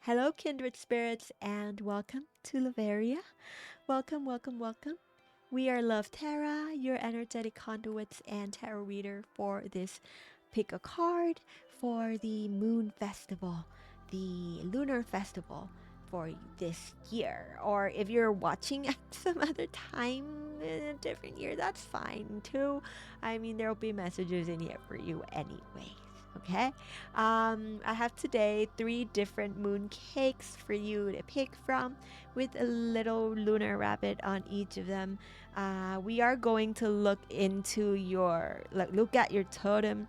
Hello, kindred spirits, and welcome to Loveria. Welcome, welcome, welcome. We are Luv Tara, your energetic conduits and tarot reader for this pick a card for the Moon Festival, the Lunar Festival for this year. Or if you're watching at some other time in a different year, that's fine too. I mean, there will be messages in here for you anyways. Okay, I have today three different moon cakes for you to pick from with a little lunar rabbit on each of them. We are going to look at your totem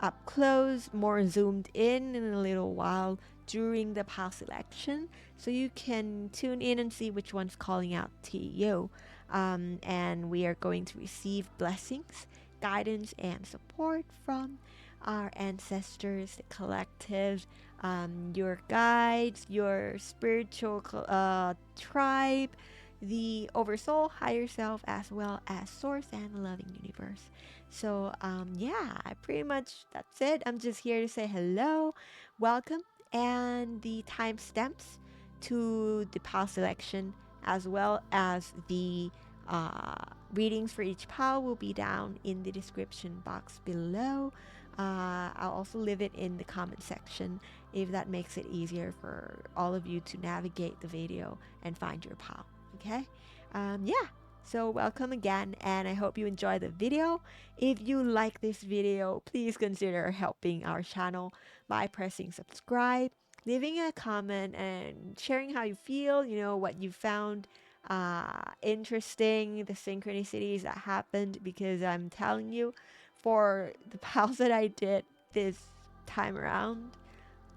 up close, more zoomed in a little while during the past selection, so you can tune in and see which one's calling out to you. And we are going to receive blessings, guidance, and support from our ancestors, the collective, your guides, your spiritual tribe, the oversoul, higher self, as well as source and the loving universe. So, yeah, pretty much that's it. I'm just here to say hello, welcome, and the timestamps to the past selection, as well as the readings for each pile, will be down in the description box below. I'll also leave it in the comment section if that makes it easier for all of you to navigate the video and find your pile. Okay? Yeah. So welcome again, and I hope you enjoy the video. If you like this video, please consider helping our channel by pressing subscribe, leaving a comment, and sharing how you feel, what you found interesting, the synchronicities that happened, because I'm telling you, for the piles that I did this time around,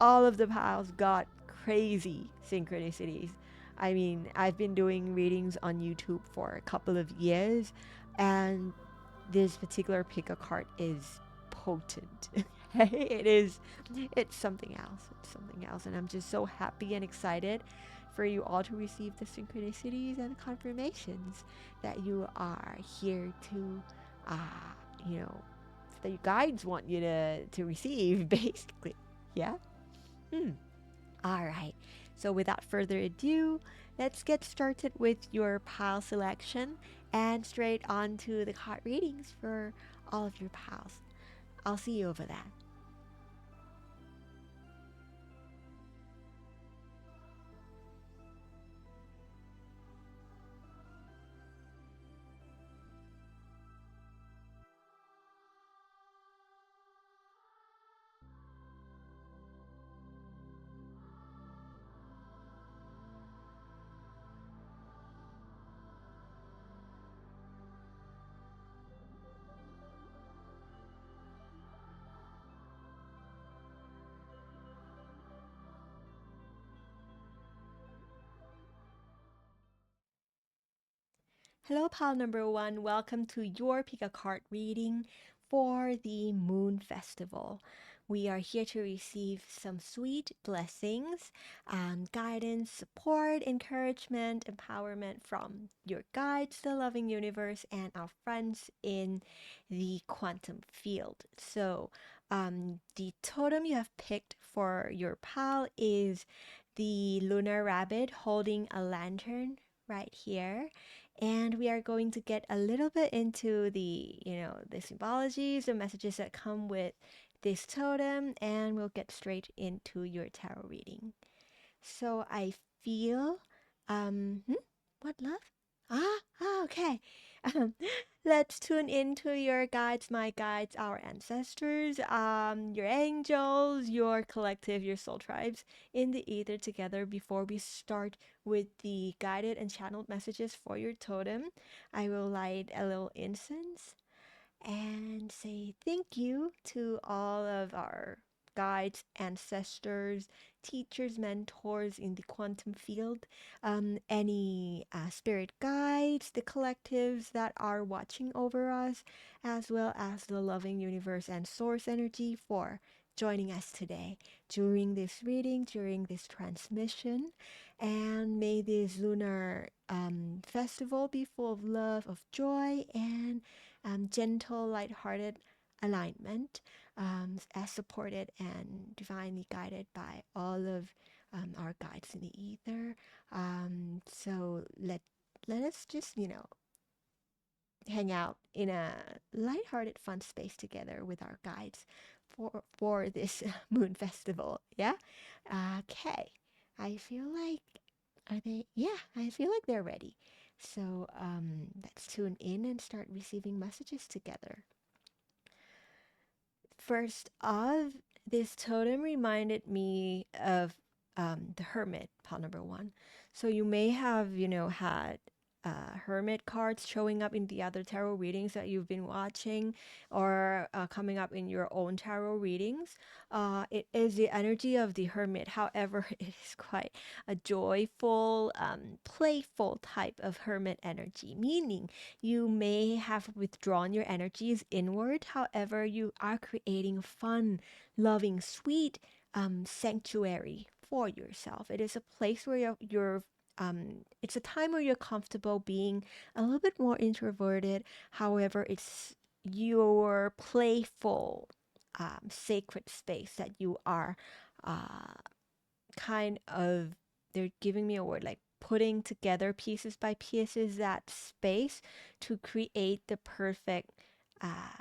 all of the piles got crazy synchronicities. I mean, I've been doing readings on YouTube for a couple of years, and this particular pick a card is potent. it is, it's something else. It's something else, and I'm just so happy and excited for you all to receive the synchronicities and confirmations that you are here to, uh, you know, that your guides want you to receive, basically. Yeah. Hmm. All right. So without further ado, let's get started with your pile selection and straight on to the card readings for all of your piles. I'll see you over there. Hello, pile number one. Welcome to your pick a card reading for the Moon Festival. We are here to receive some sweet blessings, guidance, support, encouragement, empowerment from your guides, the loving universe, and our friends in the quantum field. So, the totem you have picked for your pal is the lunar rabbit holding a lantern right here, and we are going to get a little bit into the symbologies, the messages that come with this totem, and we'll get straight into your tarot reading. So I feel, what, love? Okay. Um, let's tune into your guides, my guides, our ancestors, your angels, your collective, your soul tribes in the ether together before we start with the guided and channeled messages for your totem. I will light a little incense and say thank you to all of our guides, ancestors, teachers, mentors in the quantum field, any spirit guides, the collectives that are watching over us, as well as the loving universe and source energy for joining us today during this reading, during this transmission. And may this lunar festival be full of love, of joy, and gentle, light-hearted alignment, as supported and divinely guided by all of our guides in the ether. So let us just, hang out in a lighthearted, fun space together with our guides for this moon festival. Yeah. Okay. I feel like are they? Yeah, I feel like they're ready. So let's tune in and start receiving messages together. First off, this totem reminded me of the hermit, pile number one. So you may have, had hermit cards showing up in the other tarot readings that you've been watching or coming up in your own tarot readings. It is the energy of the hermit. However, it is quite a joyful, playful type of hermit energy, meaning you may have withdrawn your energies inward. However, you are creating a fun, loving, sweet sanctuary for yourself. It is a place where it's a time where you're comfortable being a little bit more introverted. However, it's your playful, sacred space that you are uh, kind of, they're giving me a word like putting together pieces by pieces that space to create the perfect uh,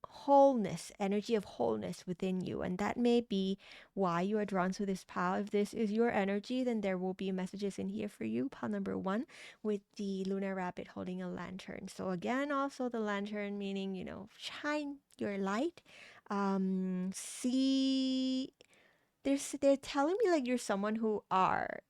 wholeness, energy of wholeness within you. And that may be why you are drawn to this pile. If this is your energy, then there will be messages in here for you. Pile number one with the lunar rabbit holding a lantern. So again, also the lantern meaning, shine your light. See, they're telling me like you're someone who are,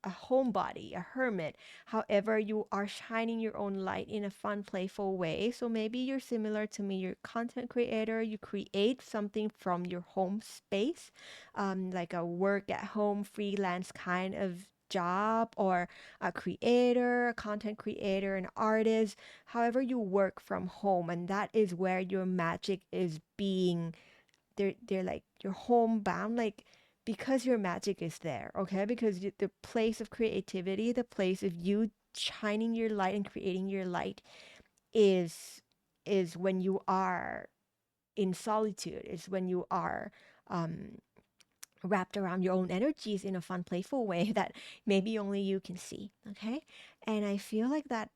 a homebody, a hermit. However, you are shining your own light in a fun, playful way. So maybe you're similar to me. You're a content creator. You create something from your home space, like a work at home freelance kind of job, or a creator, a content creator, an artist. However, you work from home, and that is where your magic is being, they're like you're homebound, like because your magic is there, okay? Because the place of creativity, the place of you shining your light and creating your light is when you are in solitude, is when you are um wrapped around your own energies in a fun, playful way that maybe only you can see, okay? And I feel like that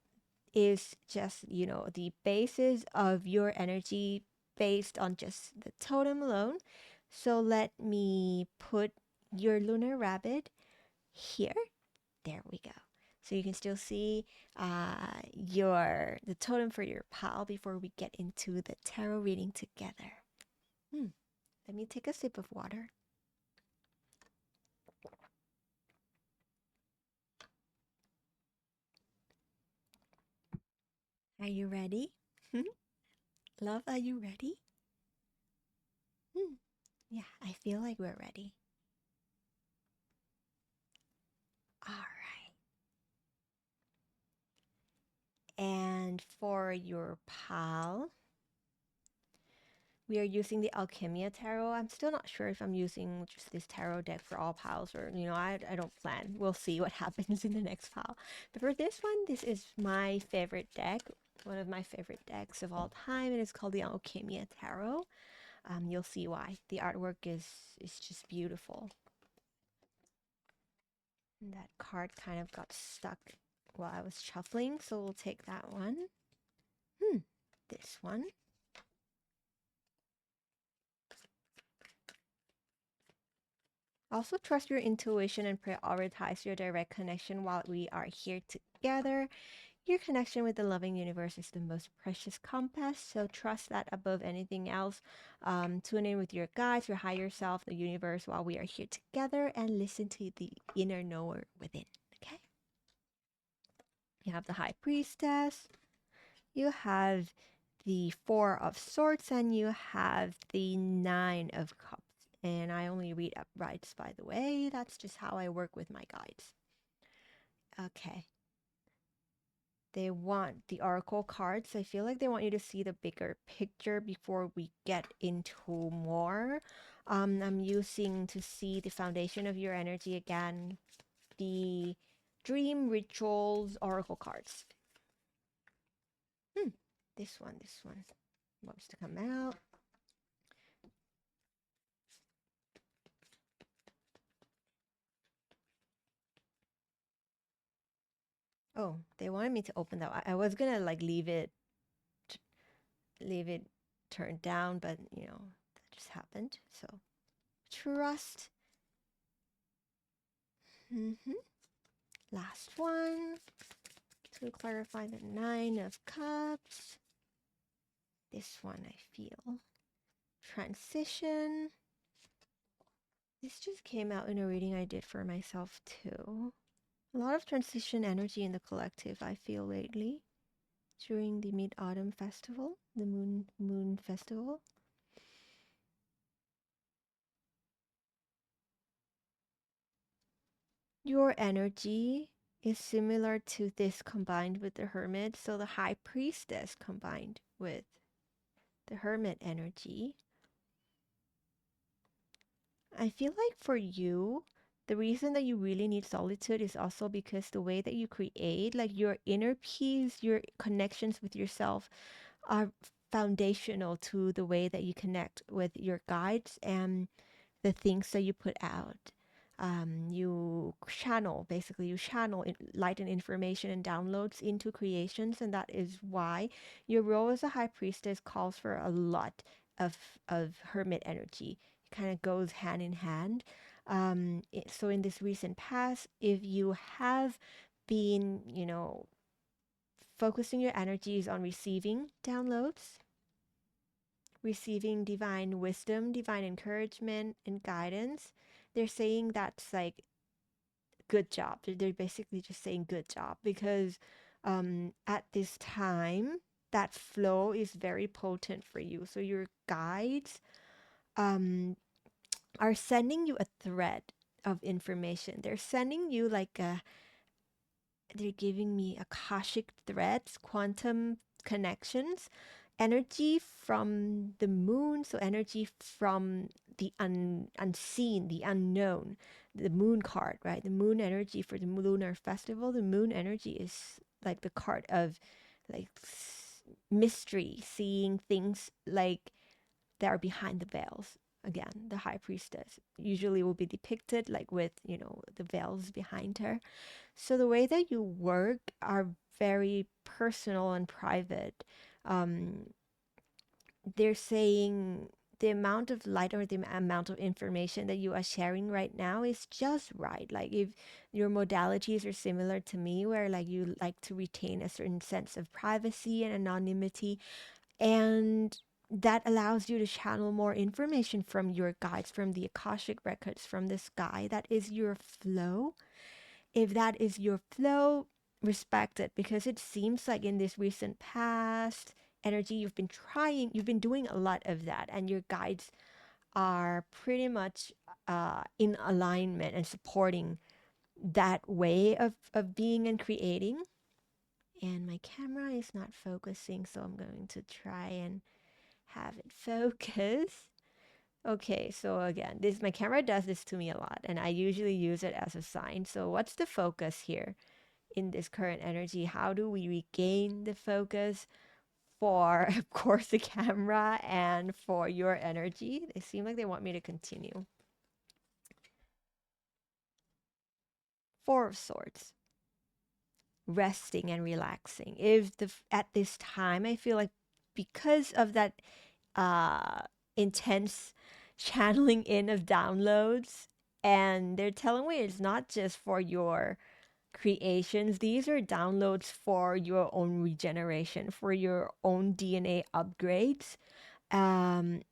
is just, the basis of your energy based on just the totem alone. So let me put your lunar rabbit here. There we go. So you can still see the totem for your pal before we get into the tarot reading together. Let me take a sip of water. Are you ready? Love, are you ready? Yeah, I feel like we're ready. All right. And for your pal, we are using the Alchemia Tarot. I'm still not sure if I'm using just this tarot deck for all piles or, I don't plan. We'll see what happens in the next pile. But for this one, this is my favorite deck, one of my favorite decks of all time. It is called the Alchemia Tarot. You'll see why. The artwork is just beautiful. And that card kind of got stuck while I was shuffling, so we'll take that one. This one. Also, trust your intuition and prioritize your direct connection while we are here together. Your connection with the loving universe is the most precious compass, so trust that above anything else. Tune in with your guides, your higher self, the universe while we are here together, and listen to the inner knower within. Okay? You have the High Priestess, you have the Four of Swords, and you have the Nine of Cups. And I only read uprights, by the way. That's just how I work with my guides. Okay. They want the oracle cards. I feel like they want you to see the bigger picture before we get into more. I'm using to see the foundation of your energy again, the dream rituals oracle cards. This one wants to come out. Oh, they wanted me to open that. I was gonna like leave it turned down, but that just happened. So trust. Mm-hmm. Last one to clarify the Nine of Cups. This one I feel. Transition. This just came out in a reading I did for myself too. A lot of transition energy in the collective I feel lately during the Mid-Autumn Festival, the Moon Festival. Your energy is similar to this combined with the Hermit, so the High Priestess combined with the Hermit energy. I feel like for you, the reason that you really need solitude is also because the way that you create, like your inner peace, your connections with yourself, are foundational to the way that you connect with your guides and the things that you put out. You channel light and information and downloads into creations, and that is why your role as a high priestess calls for a lot of hermit energy. It kind of goes hand in hand. So in this recent past, if you have been, focusing your energies on receiving downloads, receiving divine wisdom, divine encouragement, and guidance, they're saying that's like good job. They're basically just saying good job because at this time, that flow is very potent for you. So your guides um, are sending you a thread of information. They're sending you like they're giving me Akashic threads, quantum connections, energy from the moon, so energy from the unseen, the unknown, the moon card, right? The moon energy for the lunar festival. The moon energy is like the card of like mystery, seeing things like that are behind the veils. Again, the high priestess usually will be depicted like with, the veils behind her. So the way that you work are very personal and private. Um, they're saying the amount of light or the amount of information that you are sharing right now is just right. Like if your modalities are similar to me, where like you like to retain a certain sense of privacy and anonymity, and that allows you to channel more information from your guides, from the Akashic records, from the sky. That is your flow. If that is your flow, respect it, because it seems like in this recent past energy you've been doing a lot of that, and your guides are pretty much in alignment and supporting that way of being and creating. And my camera is not focusing, so I'm going to try and have it focus. Okay, so again, this my camera does this to me a lot, and I usually use it as a sign. So what's the focus here in this current energy? How do we regain the focus for, of course, the camera and for your energy? They seem like they want me to continue. Four of Swords, resting and relaxing. If the at this time I feel like because of that uh intense channeling in of downloads, and they're telling me it's not just for your creations. These are downloads for your own regeneration, for your own DNA upgrades. Um,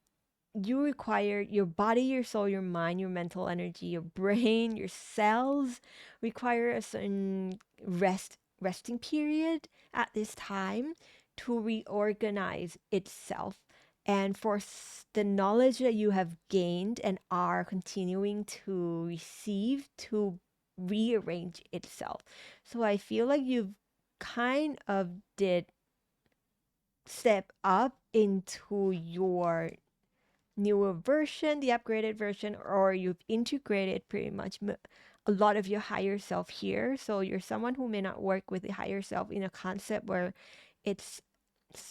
you require your body, your soul, your mind, your mental energy, your brain, your cells require a certain resting period at this time to reorganize itself, and for the knowledge that you have gained and are continuing to receive to rearrange itself. So I feel like you've kind of did step up into your newer version, the upgraded version, or you've integrated pretty much a lot of your higher self here. So you're someone who may not work with the higher self in a concept where it's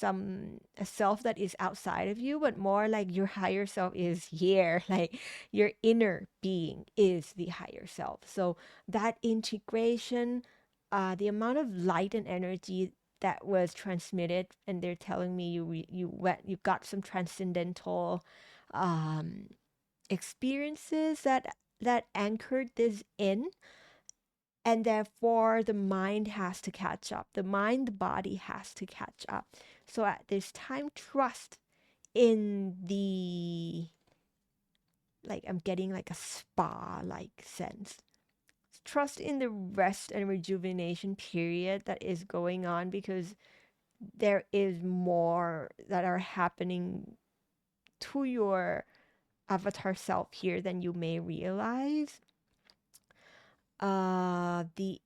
a self that is outside of you, but more like your higher self is here, like your inner being is the higher self. So that integration the amount of light and energy that was transmitted, and they're telling me you got some transcendental um, experiences that anchored this in, and therefore the mind has to catch up. The mind, the body has to catch up. So at this time, trust in the, like, I'm getting like a spa like sense. Trust in the rest and rejuvenation period that is going on, because there is more that are happening to your avatar self here than you may realize. The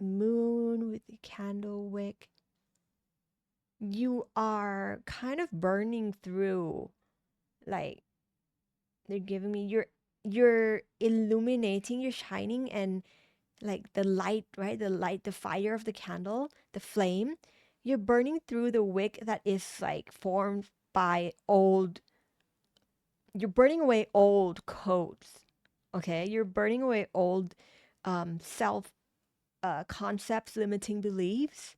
moon with the candle wick, you are kind of burning through, like, they're giving me, you're illuminating, you're shining, and like the light, right? The light, the fire of the candle, the flame, you're burning through the wick that is like formed by old, you're burning away old codes. Okay, you're burning away old self concepts, limiting beliefs,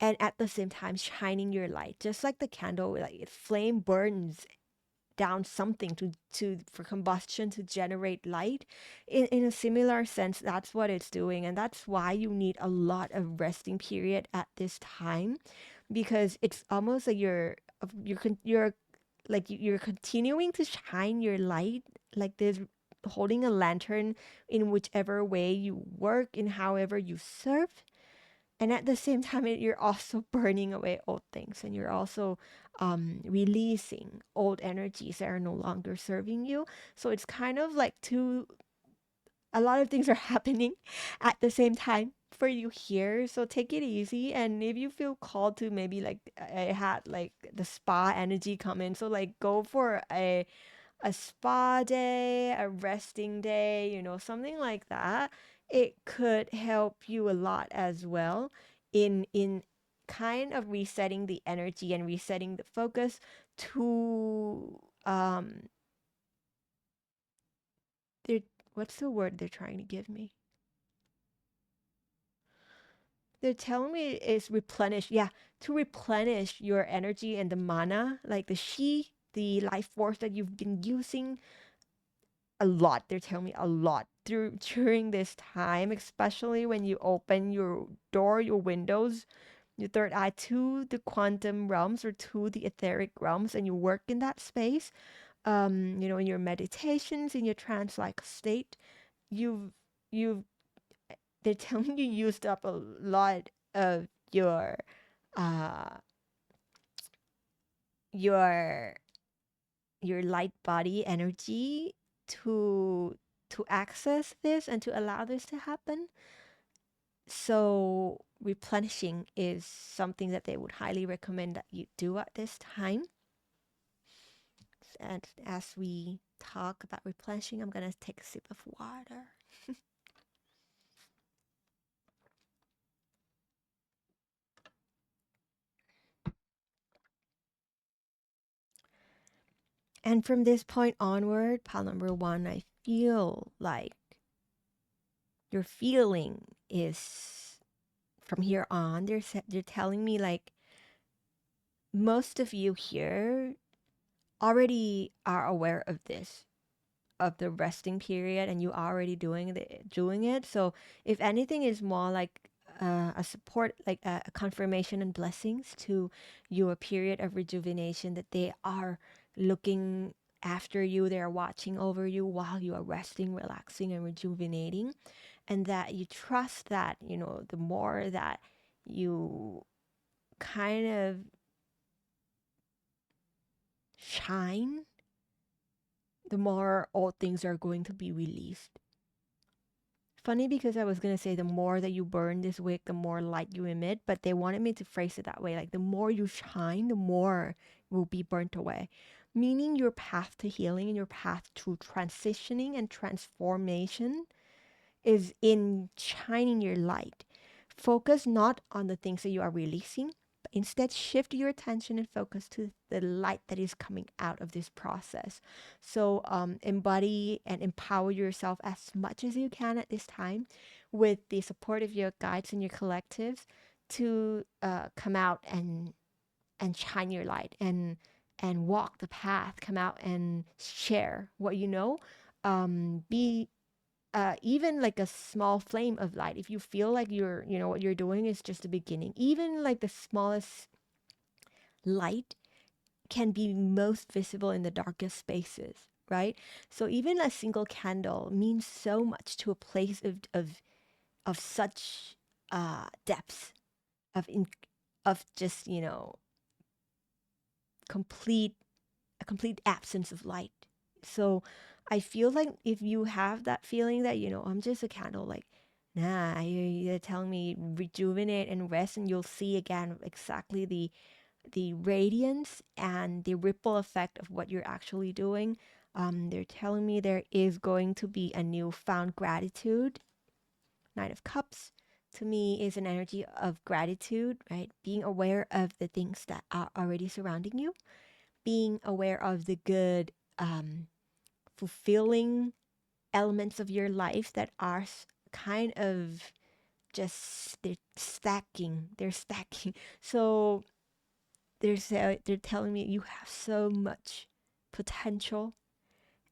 and at the same time shining your light, just like the candle, like flame burns down something to for combustion to generate light. In a similar sense, that's what it's doing, and that's why you need a lot of resting period at this time, because it's almost like you're like you're continuing to shine your light, like this, holding a lantern in whichever way you work, in however you serve, and at the same time you're also burning away old things, and you're also releasing old energies that are no longer serving you. So it's kind of like a lot of things are happening at the same time for you here. So take it easy, and if you feel called to, maybe like I had like the spa energy come in, so like go for a spa day, a resting day, something like that. It could help you a lot as well in kind of resetting the energy and resetting the focus to they're what's the word they're trying to give me? They're telling me is replenish. Yeah, to replenish your energy and the mana, like the chi, the life force that you've been using a lot. They're telling me a lot through during this time, especially when you open your door, your windows, your third eye to the quantum realms or to the etheric realms, and you work in that space. In your meditations, in your trance-like state, you've they're telling you used up a lot of uh your your light body energy to to access this and to allow this to happen. So replenishing is something that they would highly recommend that you do at this time. And as we talk about replenishing, I'm gonna take a sip of water. And from this point onward, pile number one, I feel like your feeling is from here on. They're telling me like most of you here already are aware of this, of the resting period, and you already doing it. So if anything is more like a support, like a confirmation and blessings to your period of rejuvenation, that they are looking after you, they are watching over you while you are resting, relaxing, and rejuvenating, and that you trust that, the more that you kind of shine, the more old things are going to be released. Funny, because I was gonna say the more that you burn this wick, the more light you emit, but they wanted me to phrase it that way. Like the more you shine, the more will be burnt away. Meaning your path to healing and your path to transitioning and transformation is in shining your light. Focus not on the things that you are releasing, instead shift your attention and focus to the light that is coming out of this process. So embody and empower yourself as much as you can at this time with the support of your guides and your collectives to come out and shine your light and walk the path, come out and share what you know. Be even like a small flame of light. If you feel like what you're doing is just the beginning, even like the smallest light can be most visible in the darkest spaces, right? So even a single candle means so much to a place of such depths of in of just complete a complete absence of light. So I feel like if you have that feeling that, I'm just a candle, like, nah, you're telling me rejuvenate and rest, and you'll see again exactly the radiance and the ripple effect of what you're actually doing. They're telling me there is going to be a newfound gratitude. Nine of Cups to me is an energy of gratitude, right? Being aware of the things that are already surrounding you, being aware of the good, fulfilling elements of your life that are kind of just they're stacking. So they're telling me you have so much potential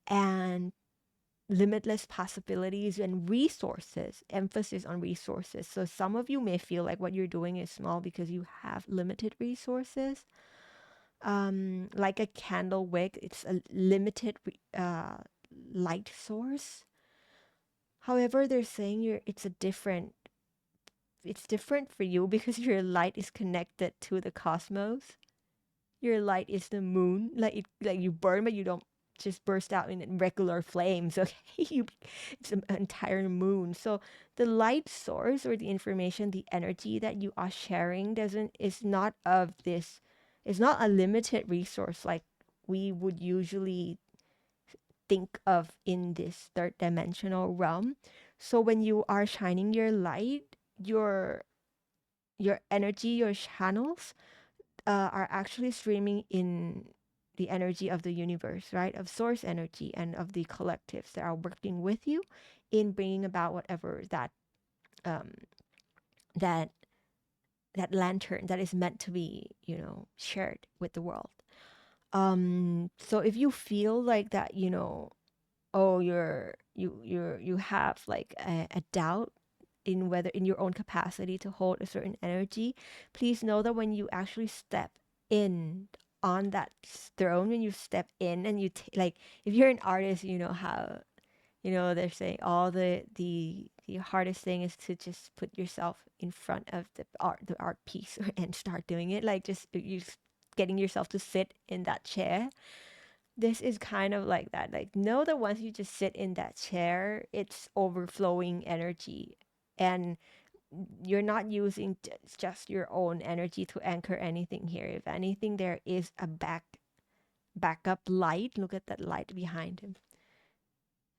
and limitless possibilities and resources, emphasis on resources. So some of you may feel like what you're doing is small because you have limited resources. Like a candle wick, it's a limited light source. However, they're saying it's different for you because your light is connected to the cosmos. Your light is the moon. Like you burn, but you don't just burst out in regular flames. Okay, it's an entire moon. So the light source or the information, the energy that you are sharing is not of this. It's not a limited resource like we would usually think of in this third dimensional realm. So when you are shining your light, your energy, your channels are actually streaming in the energy of the universe, right? Of source energy and of the collectives that are working with you in bringing about whatever um, that that lantern that is meant to be, shared with the world. So if you feel like that, oh, you have like a doubt in whether in your own capacity to hold a certain energy, please know that when you actually step in on that throne, when you step in and like if you're an artist, you know how they're saying all the hardest thing is to just put yourself in front of the art piece and start doing it, like just getting yourself to sit in that chair. This is kind of like that. Like, know that once you just sit in that chair, it's overflowing energy. And you're not using just your own energy to anchor anything here. If anything, there is a backup light. Look at that light behind him.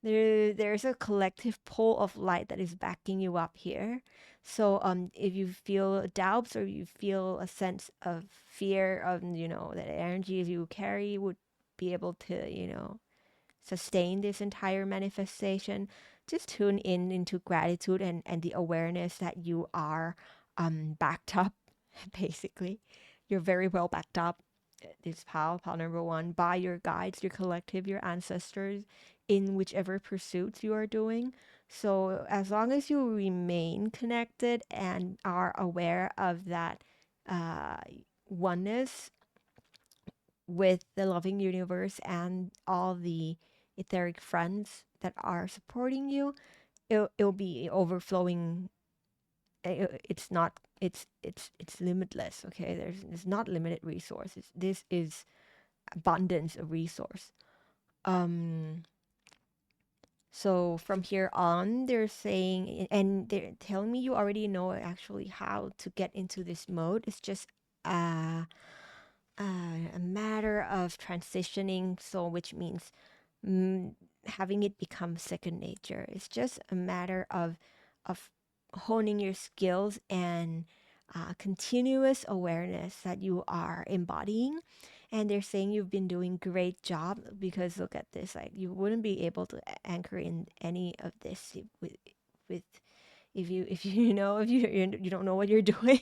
There's a collective pull of light that is backing you up here. So if you feel doubts or you feel a sense of fear of that energies you carry would be able to sustain this entire manifestation, just tune in into gratitude and the awareness that you are backed up. Basically, you're very well backed up, this pal number one, by your guides, your collective, your ancestors, in whichever pursuits you are doing. So as long as you remain connected and are aware of that uh, oneness with the loving universe and all the etheric friends that are supporting you, it'll be overflowing. It's not. It's limitless. Okay, there's not limited resources. This is abundance of resource. Um. So from here on, they're saying, and they're telling me you already know actually how to get into this mode. It's just uh a matter of transitioning, so which means mm, having it become second nature. It's just a matter of honing your skills and continuous awareness that you are embodying. And they're saying you've been doing great job, because look at this, like you wouldn't be able to anchor in any of this with if you you know if you don't know what you're doing.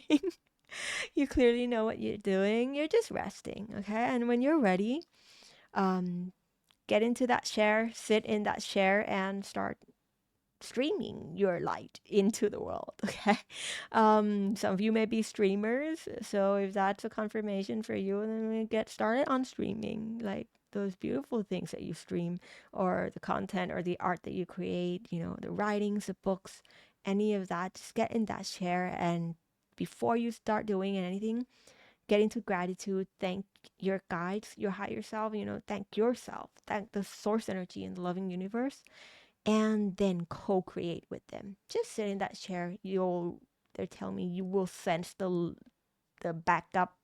You clearly know what you're doing, you're just resting, okay? And when you're ready, um get into that chair, sit in that chair, and start streaming your light into the world. Okay. Some of you may be streamers, so if that's a confirmation for you, then we get started on streaming, like those beautiful things that you stream, or the content or the art that you create, the writings, the books, any of that. Just get in that chair, and before you start doing anything, get into gratitude, thank your guides, your higher self, thank yourself, thank the source energy in the loving universe, and then co-create with them. Just sit in that chair. They're telling me you will sense the backup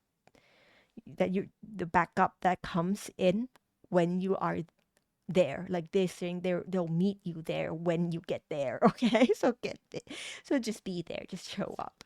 the backup that comes in when you are there. Like they're saying, they'll meet you there when you get there. Okay, so so just be there, just show up.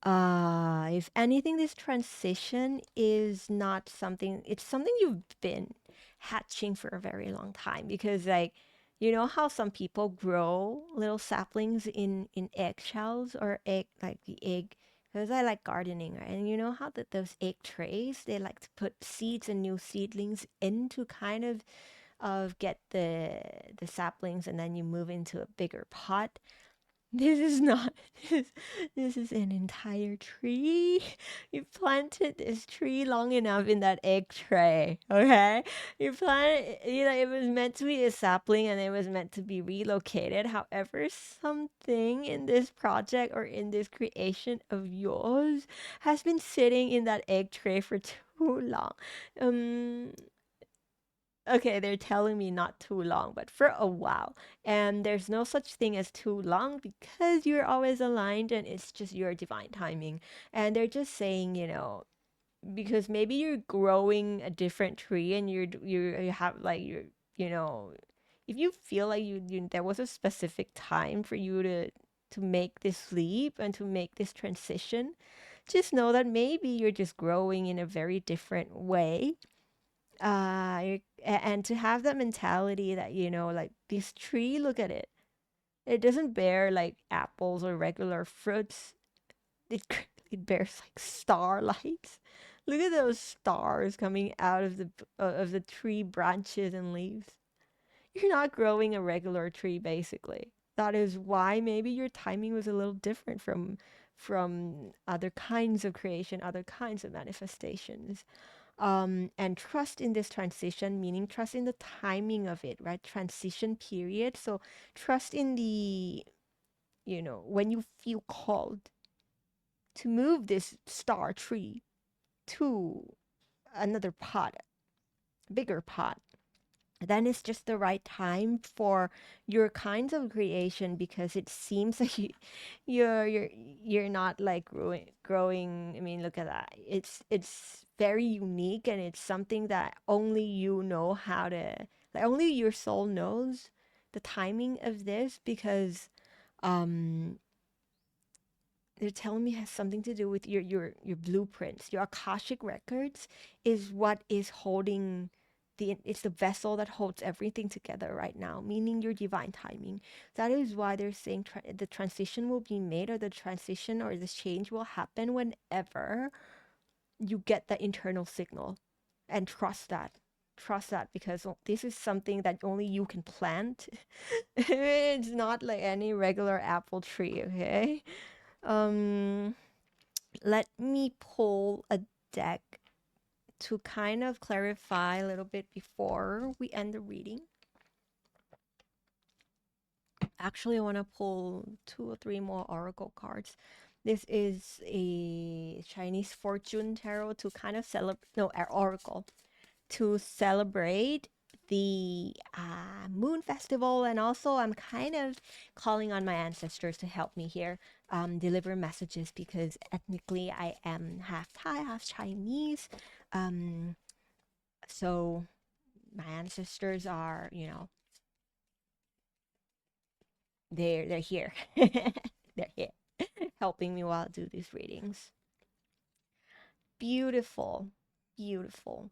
If anything, this transition is not something, it's something you've been hatching for a very long time, because like, you know how some people grow little saplings in eggshells, or egg, like the egg, because I like gardening, right? And you know how that those egg trays, they like to put seeds and new seedlings in to kind of get the saplings, and then you move into a bigger pot. This is not this, this is an entire tree. You planted this tree long enough in that egg tray, okay? You planted, it was meant to be a sapling, and it was meant to be relocated. However, something in this project or in this creation of yours has been sitting in that egg tray for too long. Um, Okay, they're telling me not too long, but for a while. And there's no such thing as too long, because you're always aligned, and it's just your divine timing. And they're just saying, because maybe you're growing a different tree, and you have like you know, if you feel like there was a specific time for you to make this leap and to make this transition, just know that maybe you're just growing in a very different way. And to have that mentality that, like this tree, look at it, it doesn't bear like apples or regular fruits. it it bears like starlights. Look at those stars coming out of the tree branches and leaves. You're not growing a regular tree, basically. That is why maybe your timing was a little different from other kinds of creation, other kinds of manifestations. And trust in this transition, meaning trust in the timing of it, right? Transition period. So trust in when you feel called to move this star tree to another pot, bigger pot, then it's just the right time for your kinds of creation, because it seems like you're you're you're not like growing. I mean, look at that. It's very unique, and it's something that only you know how to, like, only your soul knows the timing of this, because um they're telling me it has something to do with your blueprints. Your akashic records is what is holding it's the vessel that holds everything together right now, meaning your divine timing. That is why they're saying the transition will be made, or the transition or the change will happen whenever you get the internal signal. And trust that, because this is something that only you can plant. It's not like any regular apple tree, okay? um Let me pull a deck to kind of clarify a little bit before we end the reading. Actually, I want to pull two or three more oracle cards. This is a Chinese fortune tarot to kind of celebrate, no, oracle, to celebrate the moon festival. And also I'm kind of calling on my ancestors to help me here deliver messages, because ethnically I am half Thai, half Chinese. So my ancestors are, they're here. They're here. helping me while I do these readings. Beautiful, beautiful.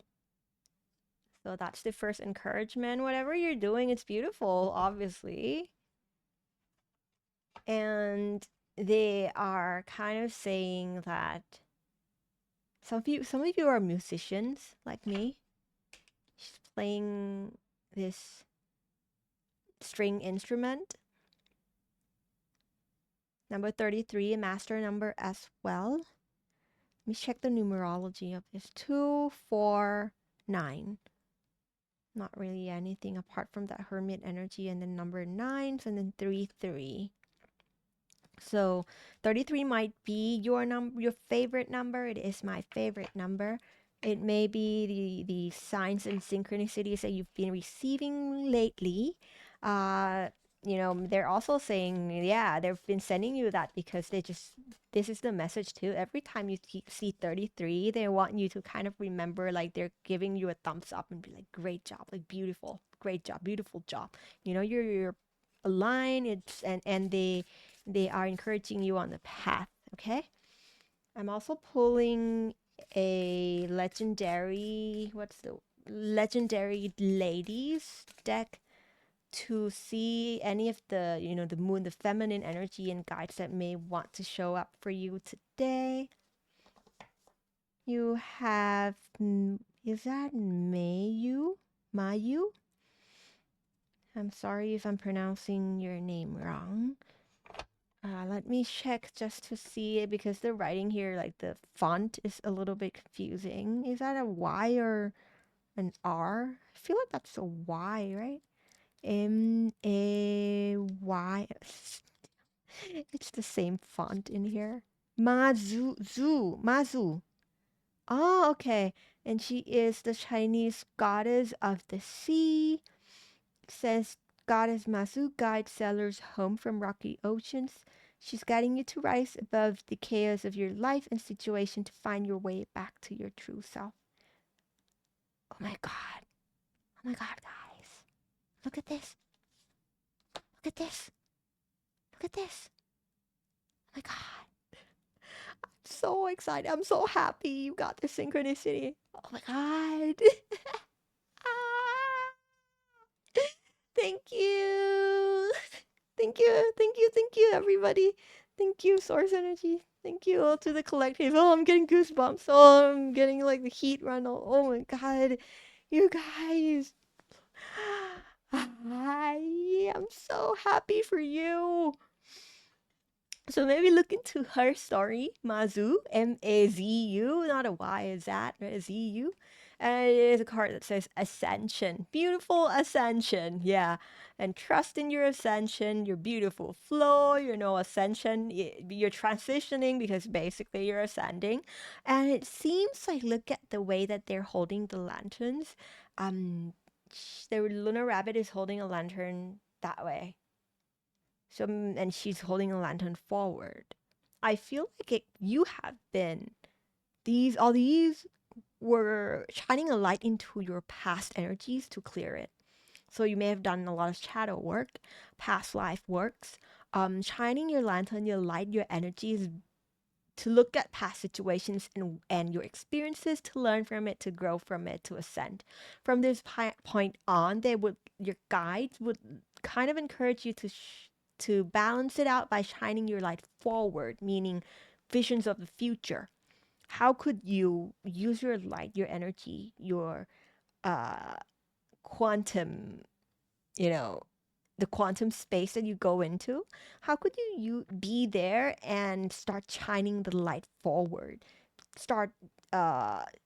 So that's the first encouragement. Whatever you're doing, it's beautiful, obviously. And they are kind of saying that some of you are musicians like me. She's playing this string instrument. Number 33, a master number as well. Let me check the numerology of this. 2, 4, 9. Not really anything apart from that hermit energy, and then number 9, and then 3, 3. So 33 might be your favorite number. It is my favorite number. It may be the signs and synchronicities that you've been receiving lately. Uh, they're also saying, yeah, they've been sending you that because this is the message too. Every time you see 33, they want you to kind of remember, like they're giving you a thumbs up and be like, great job, like beautiful, great job, beautiful job. You're aligned. And they are encouraging you on the path, okay? I'm also pulling a what's the legendary ladies deck to see any of the moon, the feminine energy and guides that may want to show up for you today. You have, is that Mayu? Mayu? I'm sorry if I'm pronouncing your name wrong. Let me check just to see it because the writing here, like the font, is a little bit confusing. Is that a Y or an R? I feel like that's a Y, right? May. It's the same font in here. Mazu. Oh, okay. And she is the Chinese goddess of the sea. It says Goddess Mazu guides sailors home from rocky oceans. She's guiding you to rise above the chaos of your life and situation to find your way back to your true self. Oh my god. Oh my god, guys. Look at this. Look at this. Look at this. Oh my god. I'm so excited. I'm so happy you got the synchronicity. Oh my god. Ah, thank you. Thank you, everybody. Thank you, Source Energy. Thank you all to the collective. Oh, I'm getting goosebumps. Oh, I'm getting like the heat run. Oh my god. You guys. I'm so happy for you. So maybe look into her story, Mazu, Mazu, not a Y, is that a Z-U? And it is a card that says Ascension. Beautiful Ascension, yeah. And trust in your ascension, your beautiful flow, ascension. You're transitioning because basically you're ascending. And it seems like, look at the way that they're holding the lanterns. The Lunar Rabbit is holding a lantern that way. So, and she's holding a lantern forward. I feel like you have been all these were shining a light into your past energies to clear it. So you may have done a lot of shadow work, past life works. Shining your lantern, your light, your energies to look at past situations and your experiences, to learn from it, to grow from it, to ascend. From this point on, your guides would kind of encourage you to balance it out by shining your light forward, meaning visions of the future. How could you use your light, your energy, your uh, quantum, you know, the quantum space that you go into? How could you be there and start shining the light forward? Start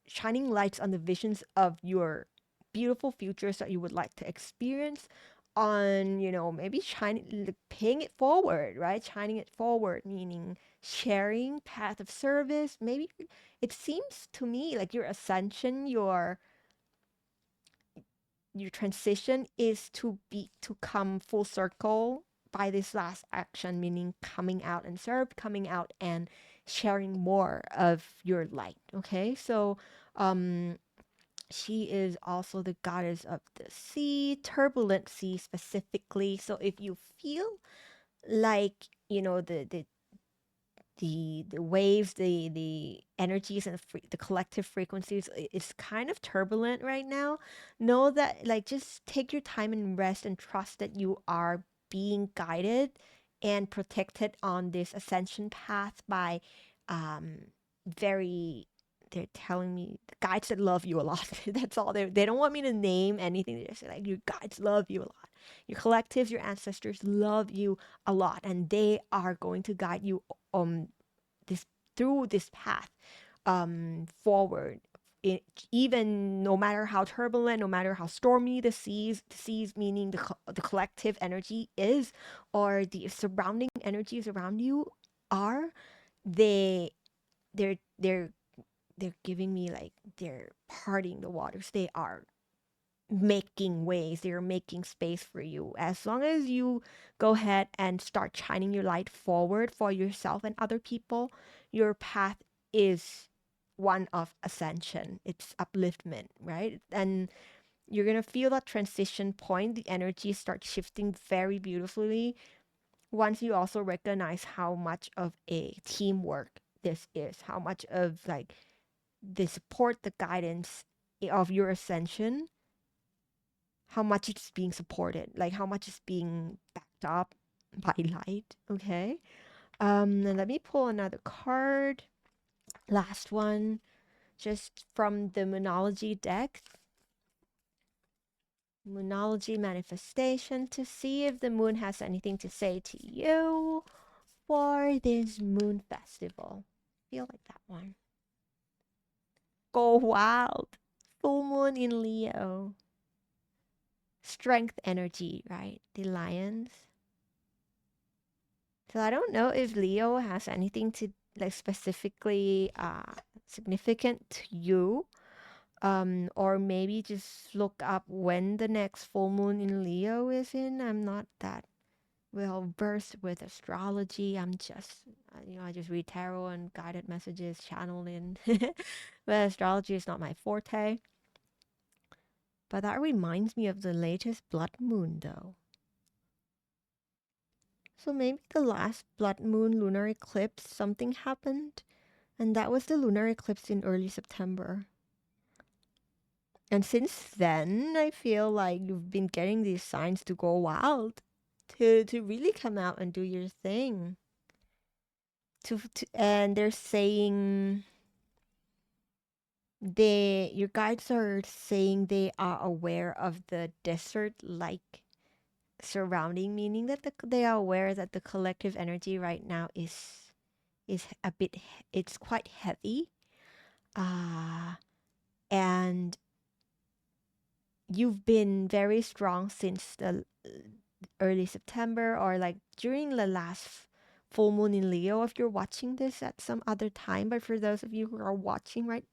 shining lights on the visions of your beautiful futures that you would like to experience on, maybe shining, like, paying it forward, right? Shining it forward, meaning sharing path of service. Maybe it seems to me like your ascension, your transition is to come full circle by this last action, meaning coming out and serve, coming out and sharing more of your light. Okay, so she is also the goddess of the sea, turbulent sea specifically. So if you feel like, the the waves, the energies and the collective frequencies is kind of turbulent right now. Know that, like, just take your time and rest and trust that you are being guided and protected on this ascension path by um very they're telling me the guides that love you a lot. That's all they don't want me to name anything. They just say like your guides love you a lot. Your collectives, your ancestors love you a lot, and they are going to guide you um this through this path forward. It, even no matter how turbulent, no matter how stormy the seas meaning the collective energy is, or the surrounding energies around you are, they they're they're giving me like they're parting the waters. They are making ways, they're making space for you. As long as you go ahead and start shining your light forward for yourself and other people, your path is one of ascension. It's upliftment, right? And you're gonna feel that transition point. The energy starts shifting very beautifully once you also recognize how much of a teamwork this is, how much of like the support, the guidance of your ascension, how much it's being supported, like how much is being backed up by light. Okay. And let me pull another card. Last one, just from the Moonology deck. Moonology manifestation, to see if the moon has anything to say to you for this moon festival. Feel like that one. Go wild. Full moon in Leo. Strength energy, right? The lions. So I don't know if Leo has anything to like specifically significant to you. Or maybe just look up when the next full moon in Leo is in. I'm not that well versed with astrology. I'm just I just read tarot and guided messages, channeling. But astrology is not my forte. But that reminds me of the latest blood moon though. So maybe the last blood moon lunar eclipse, something happened. And that was the lunar eclipse in early September. And since then, I feel like you've been getting these signs to go wild, to really come out and do your thing. And they're saying your guides are saying they are aware of the desert like surrounding, meaning that they are aware that the collective energy right now is a bit it's quite heavy. And you've been very strong since the early September, or like during the last full moon in Leo if you're watching this at some other time. But for those of you who are watching right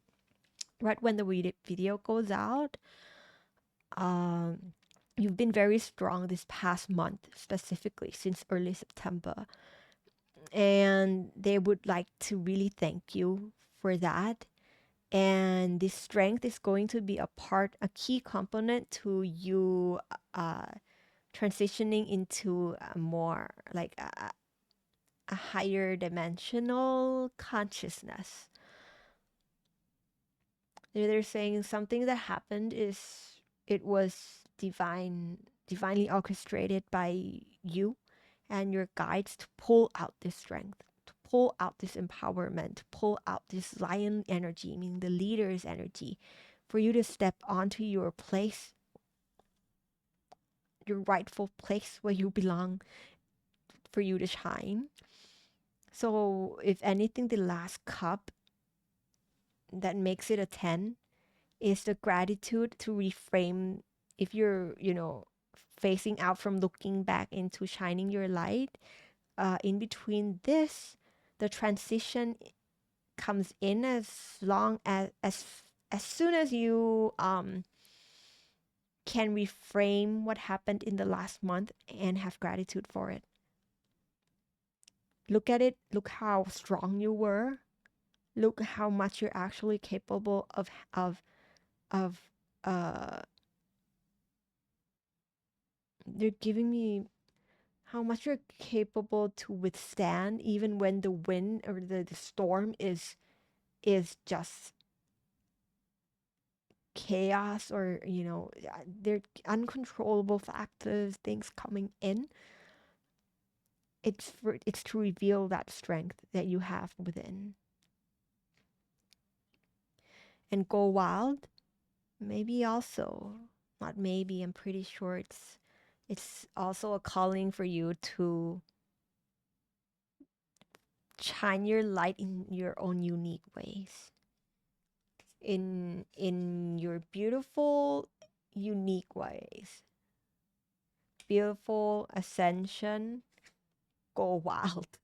when the video goes out, um you've been very strong this past month, specifically since early September. And they would like to really thank you for that. And this strength is going to be a key component to you uh, transitioning into a more like a higher dimensional consciousness. They're saying something that happened is it was divinely orchestrated by you and your guides to pull out this strength, to pull out this empowerment, to pull out this lion energy, meaning the leader's energy, for you to step onto your place, your rightful place where you belong, for you to shine. So, if anything, the last cup that makes it a 10 is the gratitude to reframe. If you're, facing out from looking back into shining your light, in between this, the transition comes in as long as soon as you can reframe what happened in the last month and have gratitude for it. Look at it, look how strong you were, look how much you're actually capable of uh they're giving me how much you're capable to withstand even when the wind or the storm is just chaos, or there are uncontrollable factors, things coming in. It's to reveal that strength that you have within. And go wild, maybe also, not maybe, I'm pretty sure it's also a calling for you to shine your light in your own unique ways, in your beautiful unique ways. Beautiful ascension, go wild.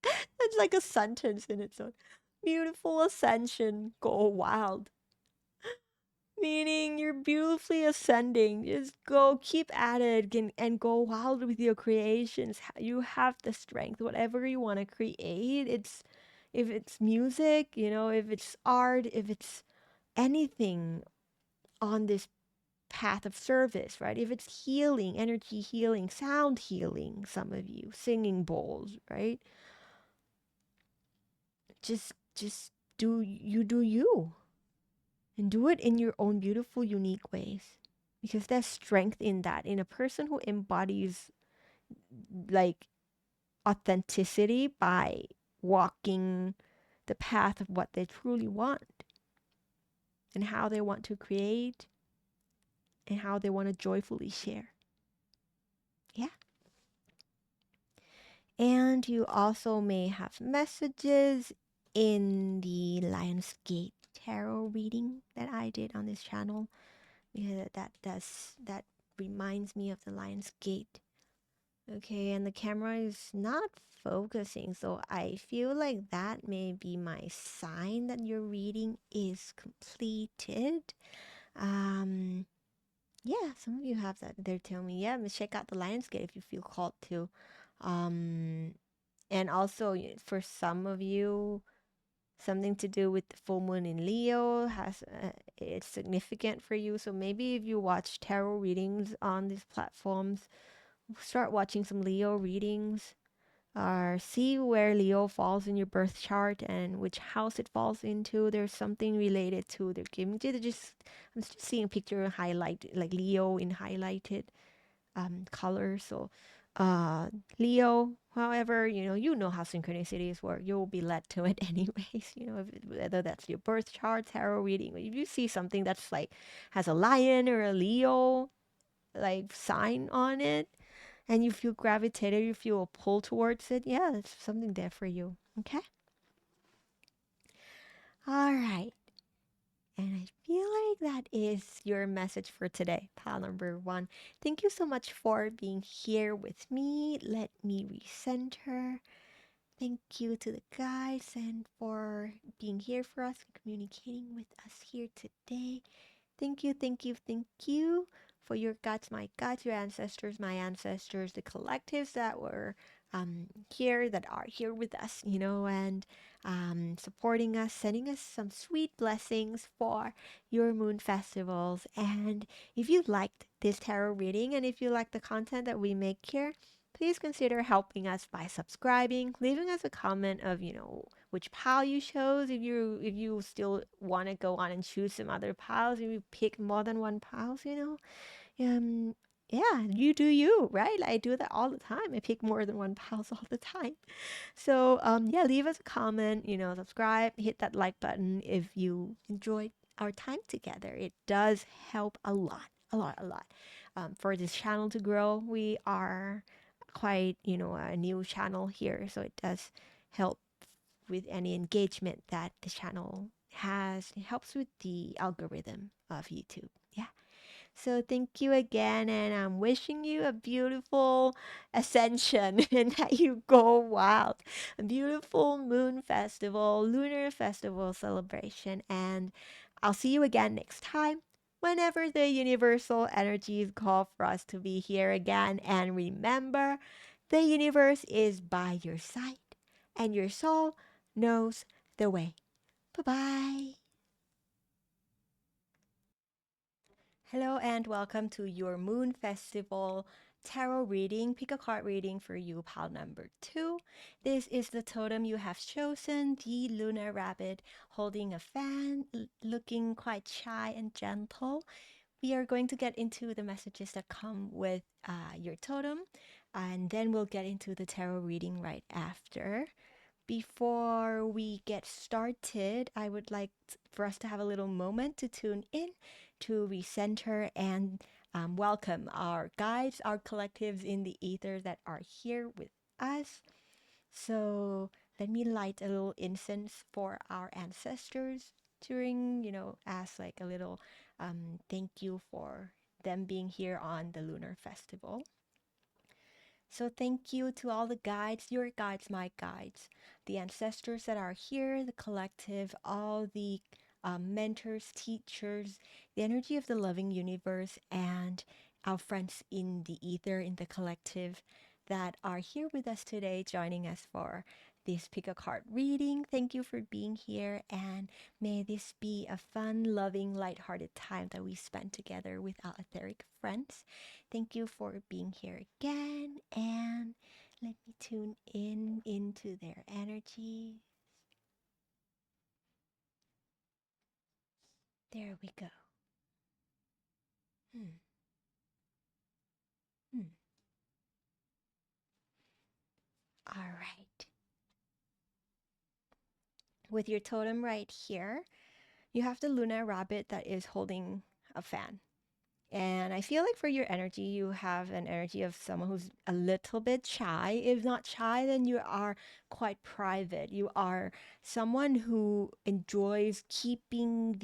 It's like a sentence in its own. Beautiful ascension, go wild. Meaning you're beautifully ascending. Just go, keep at it, and go wild with your creations. You have the strength, whatever you want to create. If it's music, if it's art, if it's anything on this path of service, right? If it's healing, energy healing, sound healing, some of you, singing bowls, right? Just do you, and do it in your own beautiful, unique ways. Because there's strength in that, in a person who embodies like authenticity by walking the path of what they truly want and how they want to create and how they want to joyfully share. Yeah. And you also may have messages in the Lionsgate tarot reading that I did on this channel, because that reminds me of the Lionsgate. Okay, and the camera is not focusing, so I feel like that may be my sign that your reading is completed. Um, yeah, some of you have that. They're telling me, yeah, check out the Lionsgate if you feel called to. Um, and also for some of you, something to do with the full moon in Leo has it's significant for you. So maybe if you watch tarot readings on these platforms, start watching some Leo readings, or see where Leo falls in your birth chart and which house it falls into. There's something related to, they're giving you just, I'm just seeing a picture highlight like Leo in highlighted color. So Leo, however, you know how synchronicities work. You'll be led to it anyways. Whether that's your birth chart, tarot reading. If you see something that's like has a lion or a Leo like sign on it, and you feel gravitated, you feel a pull towards it, yeah, there's something there for you. Okay. All right. And I feel like that is your message for today, pal number one. Thank you so much for being here with me. Let me recenter. Thank you to the guys and for being here for us and communicating with us here today. Thank you, thank you, thank you for your guides, my guides, your ancestors, my ancestors, the collectives that were here, that are here with us, and supporting us, sending us some sweet blessings for your moon festivals. And if you liked this tarot reading and if you like the content that we make here, please consider helping us by subscribing, leaving us a comment of, which pile you chose. If you still want to go on and choose some other piles, if you pick more than one piles, um, yeah, you do you, right? I do that all the time. I pick more than one piles all the time. So yeah, leave us a comment, subscribe, hit that like button if you enjoyed our time together. It does help a lot, a lot, a lot, for this channel to grow. We are quite, a new channel here, so it does help with any engagement that the channel has. It helps with the algorithm of YouTube. Yeah. So thank you again, and I'm wishing you a beautiful ascension and that you go wild. A beautiful moon festival, lunar festival celebration, and I'll see you again next time whenever the universal energies call for us to be here again. And remember, the universe is by your side, and your soul knows the way. Bye bye. Hello and welcome to your Moon Festival tarot reading, pick a card reading for you, pile number 2. This is the totem you have chosen, the Lunar Rabbit holding a fan, looking quite shy and gentle. We are going to get into the messages that come with your totem, and then we'll get into the tarot reading right after. Before we get started, I would like for us to have a little moment to tune in, to recenter, and welcome our guides, our collectives in the ether that are here with us. So let me light a little incense for our ancestors during, as like a little thank you for them being here on the Lunar Festival. So thank you to all the guides, your guides, my guides, the ancestors that are here, the collective, all the mentors, teachers, the energy of the loving universe, and our friends in the ether, in the collective that are here with us today, joining us for this pick a card reading. Thank you for being here, and may this be a fun, loving, lighthearted time that we spend together with our etheric friends. Thank you for being here again, and let me tune in into their energy. There we go. Hmm. Hmm. All right. With your totem right here, you have the Lunar Rabbit that is holding a fan. And I feel like for your energy, you have an energy of someone who's a little bit shy. If not shy, then you are quite private. You are someone who enjoys keeping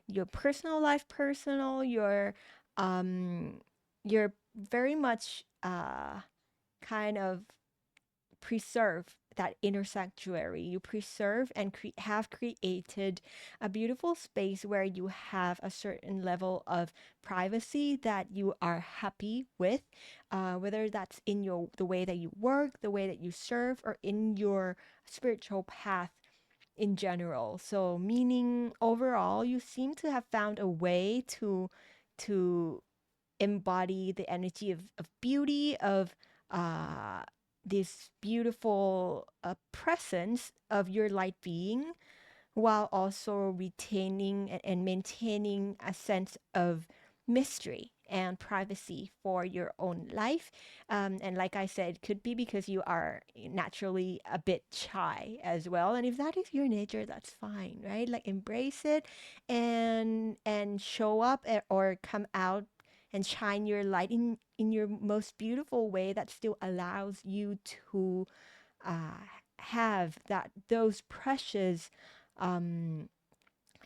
your personal life personal. You're very much kind of preserve that inner sanctuary. You preserve and have created a beautiful space where you have a certain level of privacy that you are happy with, whether that's in the way that you work, the way that you serve, or in your spiritual path in general. So meaning overall, you seem to have found a way to embody the energy of beauty, of uh, this beautiful presence of your light being, while also retaining and maintaining a sense of mystery and privacy for your own life. And like I said, could be because you are naturally a bit shy as well. And if that is your nature, that's fine, right? Like embrace it and show up or come out and shine your light in your most beautiful way that still allows you to uh, have those precious um,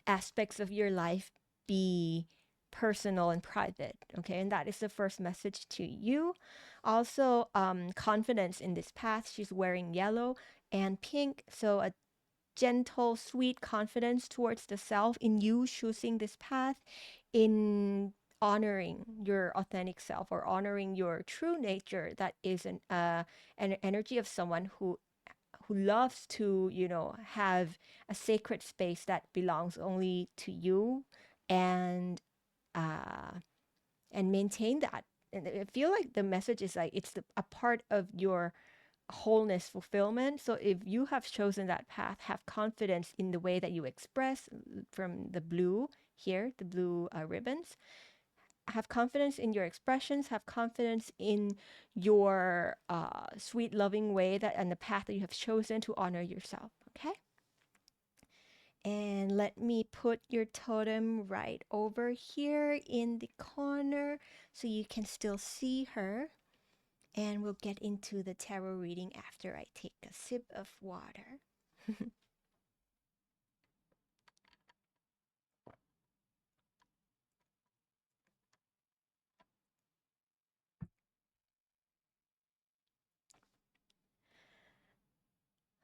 aspects of your life be personal and private. Okay, and that is the first message to you. Also, confidence in this path. She's wearing yellow and pink, so a gentle, sweet confidence towards the self in you choosing this path, in honoring your authentic self or honoring your true nature that is an energy of someone who loves to, have a sacred space that belongs only to you, and uh, and maintain that. And I feel like the message is like it's a part of your wholeness fulfillment. So if you have chosen that path, have confidence in the way that you express from the blue here, the blue ribbons. Have confidence in your expressions, have confidence in your sweet, loving way that and the path that you have chosen to honor yourself. Okay. And let me put your totem right over here in the corner so you can still see her. And we'll get into the tarot reading after I take a sip of water.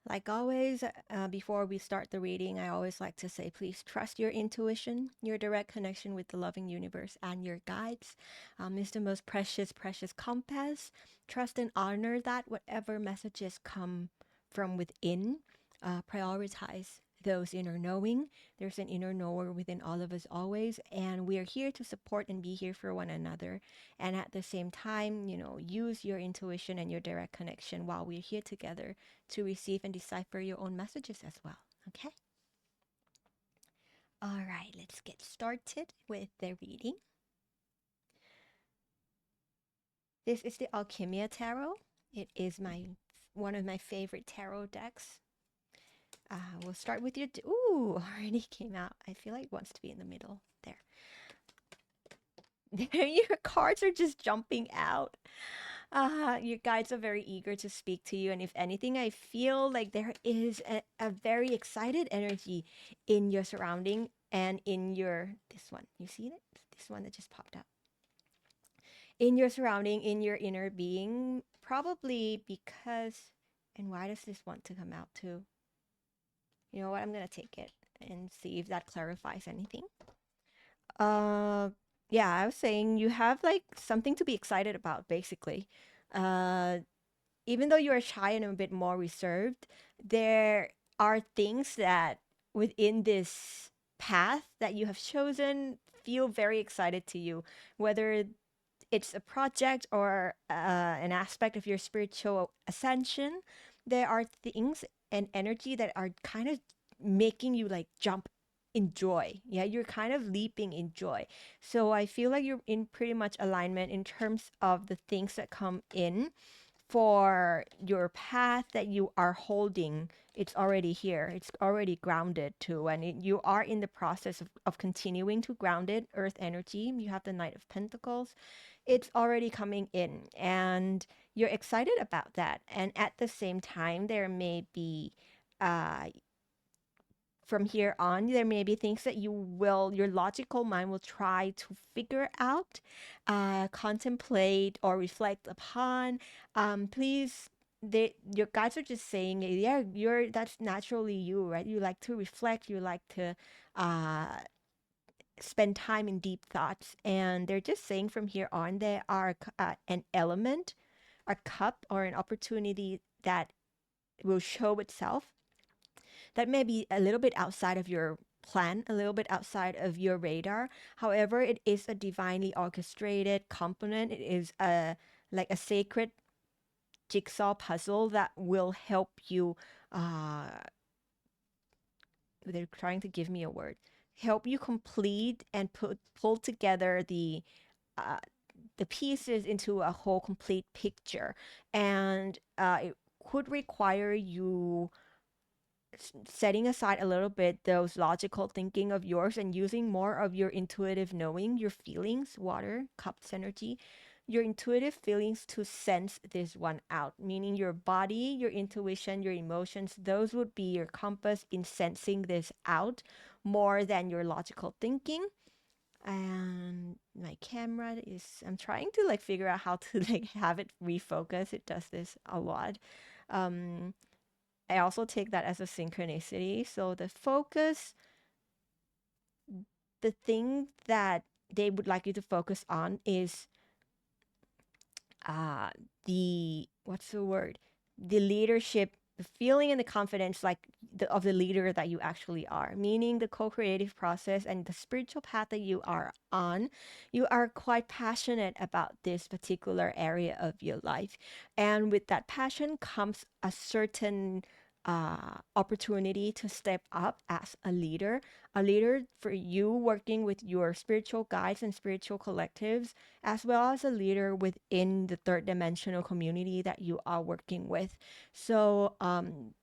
Like always, before we start the reading, I always like to say, please trust your intuition. Your direct connection with the loving universe and your guides is the most precious, precious compass. Trust and honor that whatever messages come from within, prioritize those inner knowing. There's an inner knower within all of us always, and we are here to support and be here for one another. And at the same time, use your intuition and your direct connection while we're here together to receive and decipher your own messages as well. Okay? All right, let's get started with the reading. This is the Alchemia Tarot. It is one of my favorite tarot decks. We'll start with your... Ooh, already came out. I feel like it wants to be in the middle. There. There, your cards are just jumping out. Your guides are very eager to speak to you. And if anything, I feel like there is a very excited energy in your surrounding and in your... This one. You see it? This one that just popped out. In your surrounding, in your inner being, probably because... And why does this want to come out too? You know what? I'm gonna take it and see if that clarifies anything. Yeah, I was saying you have like something to be excited about, basically. Even though you are shy and a bit more reserved, there are things that within this path that you have chosen feel very excited to you, whether it's a project or an aspect of your spiritual ascension. There are things and energy that are kind of making you like jump in joy. Yeah, you're kind of leaping in joy. So I feel like you're in pretty much alignment in terms of the things that come in for your path that you are holding. It's already here. It's already grounded too. And you are in the process of continuing to ground it, earth energy. You have the Knight of Pentacles. It's already coming in and you're excited about that. And at the same time, there may be from here on, there may be things that your logical mind will try to figure out, contemplate, or reflect upon. Please, your guides are just saying, yeah, that's naturally you, right? You like to reflect, you like to spend time in deep thoughts, and they're just saying from here on, there are an element, a cup, or an opportunity that will show itself that may be a little bit outside of your plan, a little bit outside of your radar. However, it is a divinely orchestrated component. It is like a sacred jigsaw puzzle that will help you. They're trying to give me a word. Help you complete and pull together the pieces into a whole complete picture, and it could require you setting aside a little bit those logical thinking of yours and using more of your intuitive knowing, your feelings, water, cups energy, your intuitive feelings to sense this one out, meaning your body, your intuition, your emotions, those would be your compass in sensing this out more than your logical thinking. And my camera is, I'm trying to like figure out how to like have it refocus. It does this a lot. I also take that as a synchronicity. So the focus, the thing that they would like you to focus on is what's the word? The leadership, the feeling and the confidence of the leader that you actually are, meaning the co-creative process and the spiritual path that you are on. You are quite passionate about this particular area of your life. And with that passion comes a certain opportunity to step up as a leader for you working with your spiritual guides and spiritual collectives, as well as a leader within the third dimensional community that you are working with. So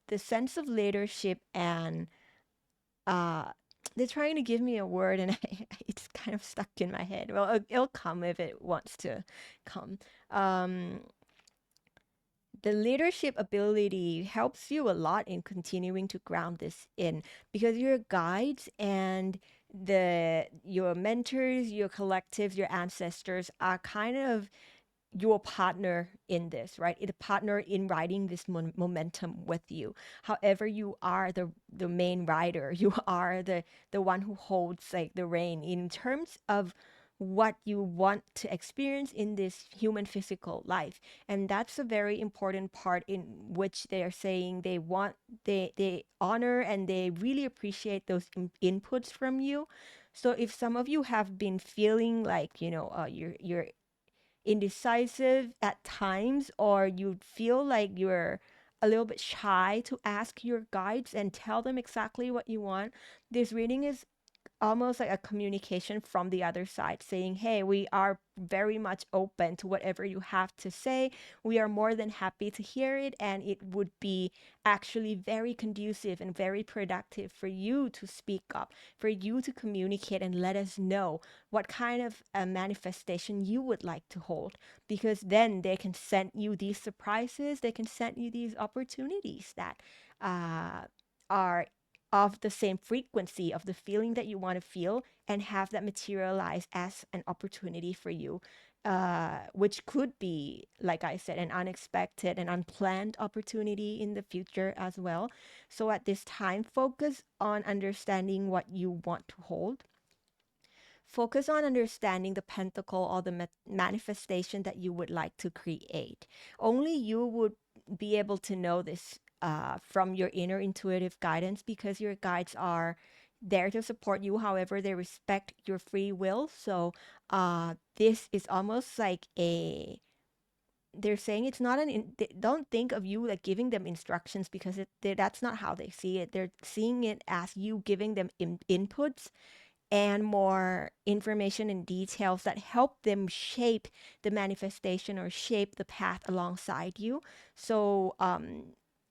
the sense of leadership and they're trying to give me a word and it's kind of stuck in my head. Well, it'll come if it wants to come. The leadership ability helps you a lot in continuing to ground this in, because your guides and your mentors, your collectives, your ancestors are kind of your partner in this, right? The partner in riding this momentum with you. However, you are the main rider. You are the one who holds like the rein in terms of what you want to experience in this human physical life. And that's a very important part in which they are saying they want, they honor and they really appreciate those inputs from you. So if some of you have been feeling like, you're indecisive at times, or you feel like you're a little bit shy to ask your guides and tell them exactly what you want, this reading is almost like a communication from the other side saying, hey, we are very much open to whatever you have to say. We are more than happy to hear it. And it would be actually very conducive and very productive for you to speak up, for you to communicate and let us know what kind of a manifestation you would like to hold. Because then they can send you these surprises, they can send you these opportunities that are of the same frequency of the feeling that you want to feel, and have that materialize as an opportunity for you, which could be, like I said, an unexpected and unplanned opportunity in the future as well. So at this time, focus on understanding what you want to hold. Focus on understanding the pentacle or the manifestation that you would like to create. Only you would be able to know this from your inner intuitive guidance, because your guides are there to support you. However, they respect your free will. So this is almost like a, they're saying it's not don't think of you like giving them instructions, because that's not how they see it. They're seeing it as you giving them inputs and more information and details that help them shape the manifestation or shape the path alongside you. So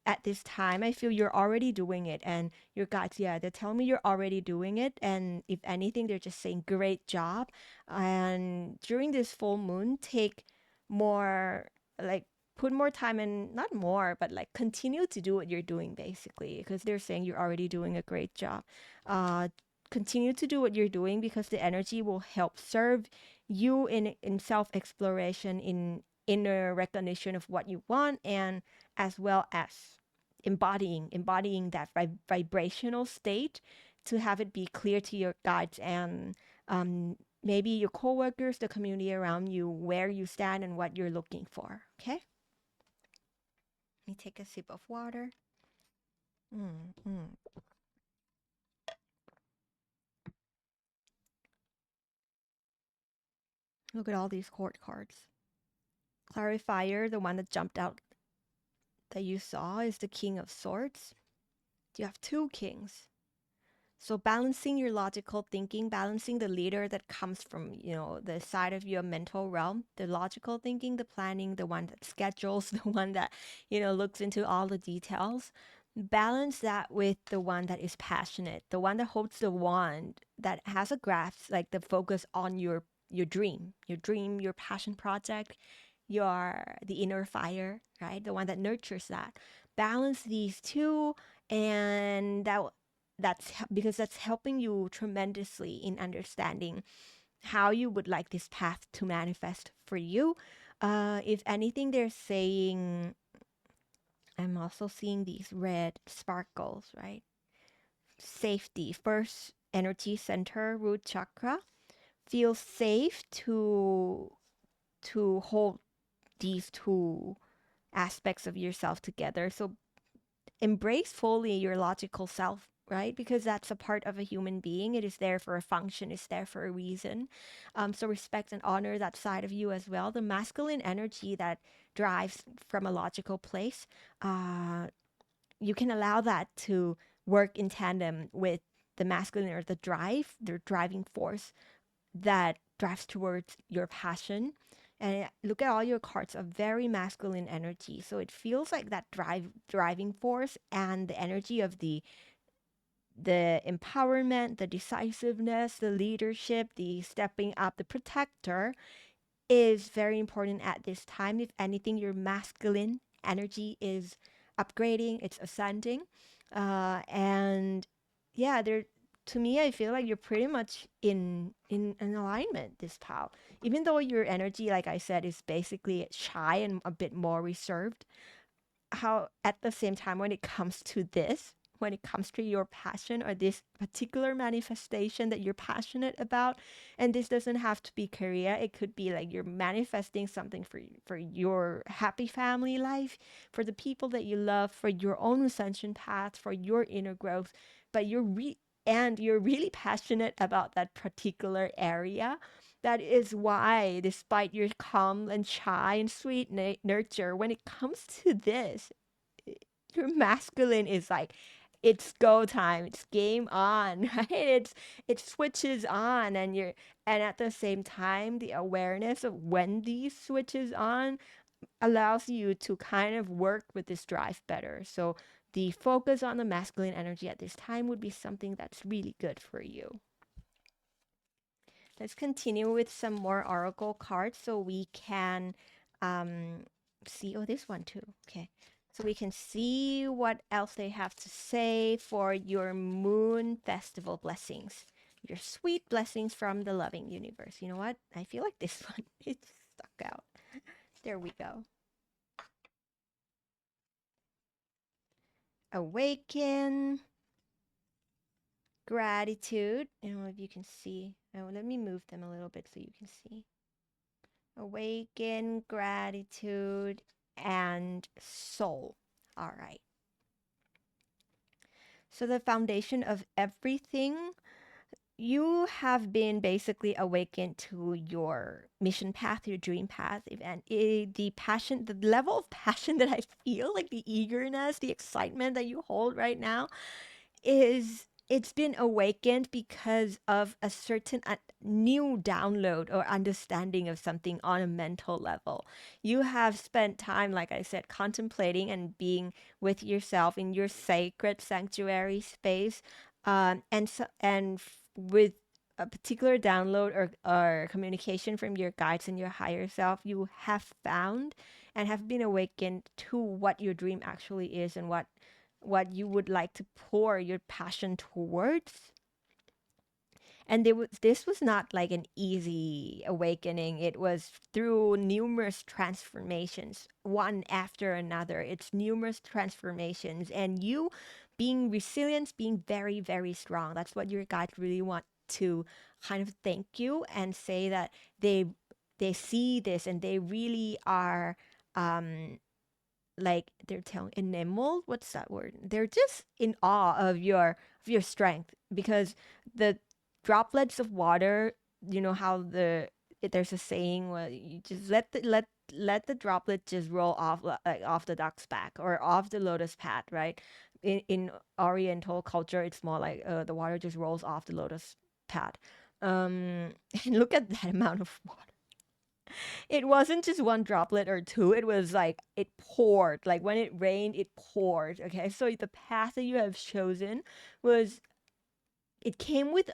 at this time, I feel you're already doing it, and your guides, yeah, they're telling me you're already doing it. And if anything, they're just saying great job. And during this full moon, take more, like, put more time, and not more, but like continue to do what you're doing basically, because they're saying you're already doing a great job. uh Continue to do what you're doing, because the energy will help serve you in self exploration, in inner recognition of what you want, and as well as embodying that vibrational state, to have it be clear to your guides and maybe your coworkers, the community around you, where you stand and what you're looking for. Okay, let me take a sip of water. mm, mm. Look at all these court cards. Clarifier, the one that jumped out that you saw, is the King of Swords. You have two kings. So balancing your logical thinking, balancing the leader that comes from, the side of your mental realm, the logical thinking, the planning, the one that schedules, the one that, looks into all the details. Balance that with the one that is passionate, the one that holds the wand, that has a grasp, like the focus on your dream, your passion project, your the inner fire, right? The one that nurtures that. Balance these two, and because that's helping you tremendously in understanding how you would like this path to manifest for you. If anything, they're saying, I'm also seeing these red sparkles, right? Safety, first energy center, root chakra. Feel safe to hold these two aspects of yourself together. So embrace fully your logical self, right? Because that's a part of a human being. It is there for a function, it's there for a reason. So respect and honor that side of you as well. The masculine energy that drives from a logical place, you can allow that to work in tandem with the masculine, or the driving force that drives towards your passion. And look at all your cards of very masculine energy. So it feels like that driving force, and the energy of the empowerment, the decisiveness, the leadership, the stepping up, the protector, is very important at this time. If anything, your masculine energy is upgrading, it's ascending. And yeah, there, to me, I feel like you're pretty much in an alignment this pal. Even though your energy, like I said, is basically shy and a bit more reserved, how at the same time, when it comes to this, when it comes to your passion or this particular manifestation that you're passionate about. And this doesn't have to be career. It could be like you're manifesting something for your happy family life, for the people that you love, for your own ascension path, for your inner growth. But you're really passionate about that particular area. That is why, despite your calm and shy and sweet nurture, when it comes to this, your masculine is like, it's go time, it's game on, right? It switches on, and at the same time, the awareness of when these switches on allows you to kind of work with this drive better. So the focus on the masculine energy at this time would be something that's really good for you. Let's continue with some more oracle cards so we can um, see. Oh, this one too. Okay. So we can see what else they have to say for your moon festival blessings. Your sweet blessings from the loving universe. You know what? I feel like this one, it stuck out. There we go. Awaken, gratitude. I don't know if you can see. Oh, let me move them a little bit so you can see. Awaken, gratitude, and soul. All right. So, the foundation of everything, you have been basically awakened to your mission path, your dream path, and the passion, the level of passion that I feel, like the eagerness, the excitement that you hold right now, is it's been awakened because of a certain new download or understanding of something on a mental level. You have spent time, like I said, contemplating and being with yourself in your sacred sanctuary space, with a particular download or communication from your guides and your higher self, you have found and have been awakened to what your dream actually is and what you would like to pour your passion towards. And this was not like an easy awakening. It was through numerous transformations, one after another. It's numerous transformations, and you being resilient, being very, very strong. That's what your guides really want to kind of thank you and say that they see this and they really are like they're telling enamored, what's that word, they're just in awe of your strength, because the droplets of water, you know how there's a saying where you just let the droplet just roll off, like off the duck's back or off the lotus pad, right? In oriental culture, it's more like the water just rolls off the lotus pad. And look at that amount of water. It wasn't just one droplet or two. It was like it poured. Like when it rained, it poured. Okay. So the path that you have chosen was, it came with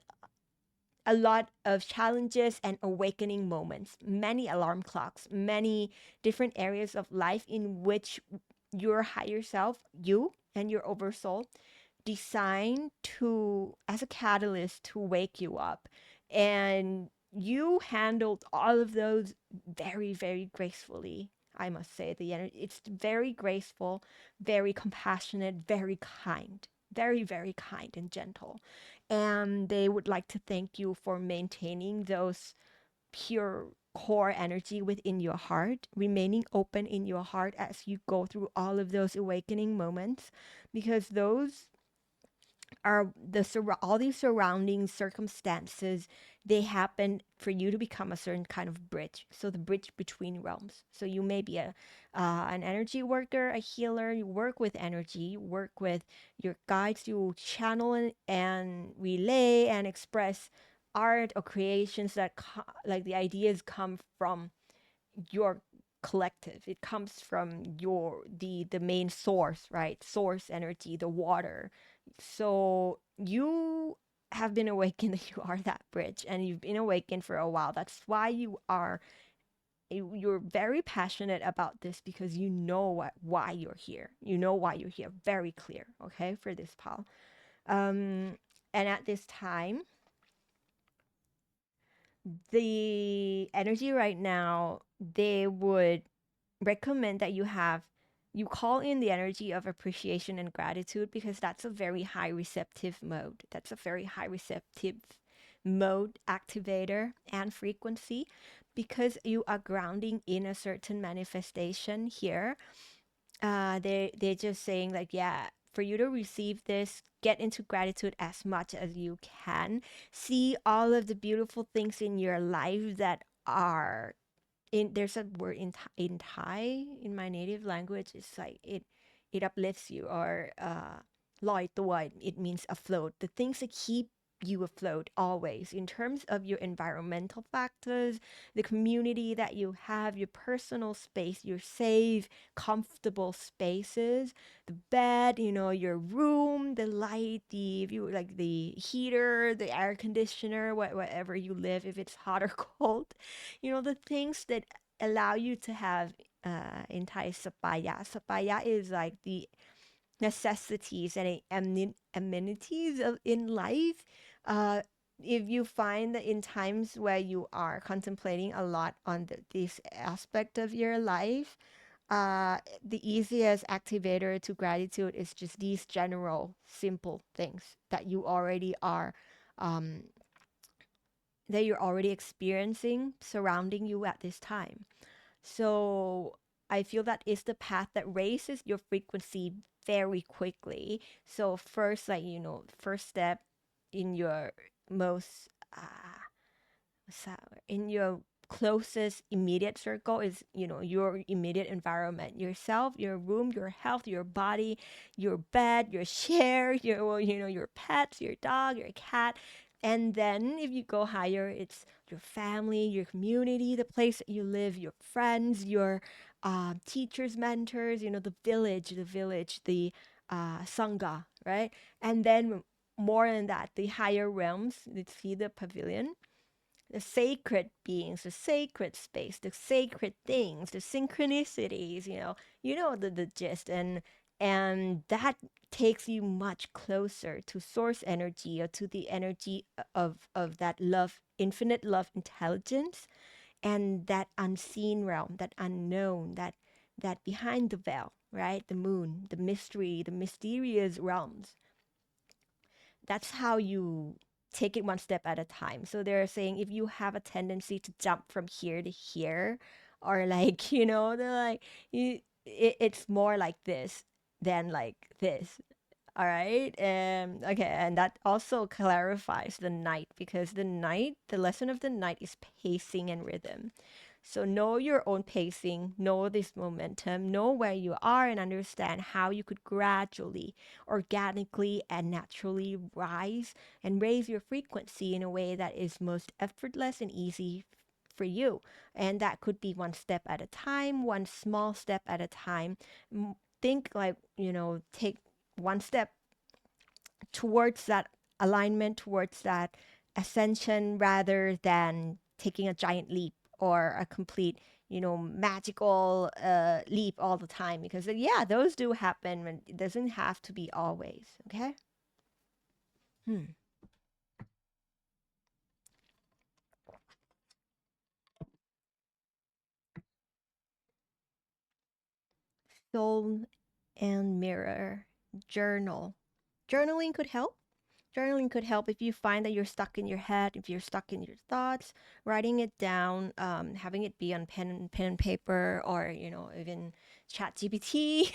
a lot of challenges and awakening moments, many alarm clocks, many different areas of life in which your higher self, you and your oversoul, designed to as a catalyst to wake you up. And you handled all of those very, very gracefully. I must say, the energy, it's very graceful, very compassionate, very kind, very, very kind and gentle. And they would like to thank you for maintaining those pure core energy within your heart, remaining open in your heart as you go through all of those awakening moments, because those are all these surrounding circumstances, they happen for you to become a certain kind of bridge, so the bridge between realms. So you may be an energy worker, a healer. You work with energy, you work with your guides, you channel and relay and express art or creations that like the ideas come from your collective, it comes from the main source, right? Source energy, the water. So you have been awakened that you are that bridge, and you've been awakened for a while. That's why you're very passionate about this, because you know why you're here. You know why you're here, very clear. Okay, for this pal. And at this time, the energy right now, they would recommend that you have you call in the energy of appreciation and gratitude because that's a very high receptive mode. That's a very high receptive mode activator and frequency because you are grounding in a certain manifestation here. They're just saying like, yeah, for you to receive this, get into gratitude as much as you can. See all of the beautiful things in your life that are in, there's a word in Thai, in my native language, it's like it uplifts you, or loi toi, it means afloat. The things that keep you afloat always, in terms of your environmental factors, the community that you have, your personal space, your safe, comfortable spaces, the bed, your room, the light, the, if you like, the heater, the air conditioner, whatever you live, if it's hot or cold, the things that allow you to have, in Thai, sapaya. Sapaya is like the necessities and amenities in life. Uh, if you find that in times where you are contemplating a lot on this aspect of your life, the easiest activator to gratitude is just these general, simple things that you already are, um, that you're already experiencing surrounding you at this time. So I feel that is the path that raises your frequency very quickly. So first, like, first step in your most, in your closest immediate circle is, your immediate environment, yourself, your room, your health, your body, your bed, your chair, your pets, your dog, your cat. And then if you go higher, it's your family, your community, the place that you live, your friends, your teachers, mentors, the village, the sangha, right? And then more than that, the higher realms, let's see the pavilion, the sacred beings, the sacred space, the sacred things, the synchronicities, the gist. And that takes you much closer to source energy, or to the energy of that love, infinite love intelligence, and that unseen realm, that unknown, that behind the veil, right? The moon, the mystery, the mysterious realms. That's how you take it one step at a time. So they're saying if you have a tendency to jump from here to here, or like, they're like, it's more like this than like this. All right. Okay. And that also clarifies the night, because the lesson of the night is pacing and rhythm. So know your own pacing, know this momentum, know where you are, and understand how you could gradually, organically, and naturally rise and raise your frequency in a way that is most effortless and easy for you. And that could be one step at a time, one small step at a time. Think like, take one step towards that alignment, towards that ascension, rather than taking a giant leap or a complete, magical leap all the time. Because, yeah, those do happen, and it doesn't have to be always. Okay. Hmm. Soul and mirror. Journal. Journaling could help. Journaling could help if you find that you're stuck in your head, if you're stuck in your thoughts, writing it down, having it be on pen and paper, or, even chat GPT,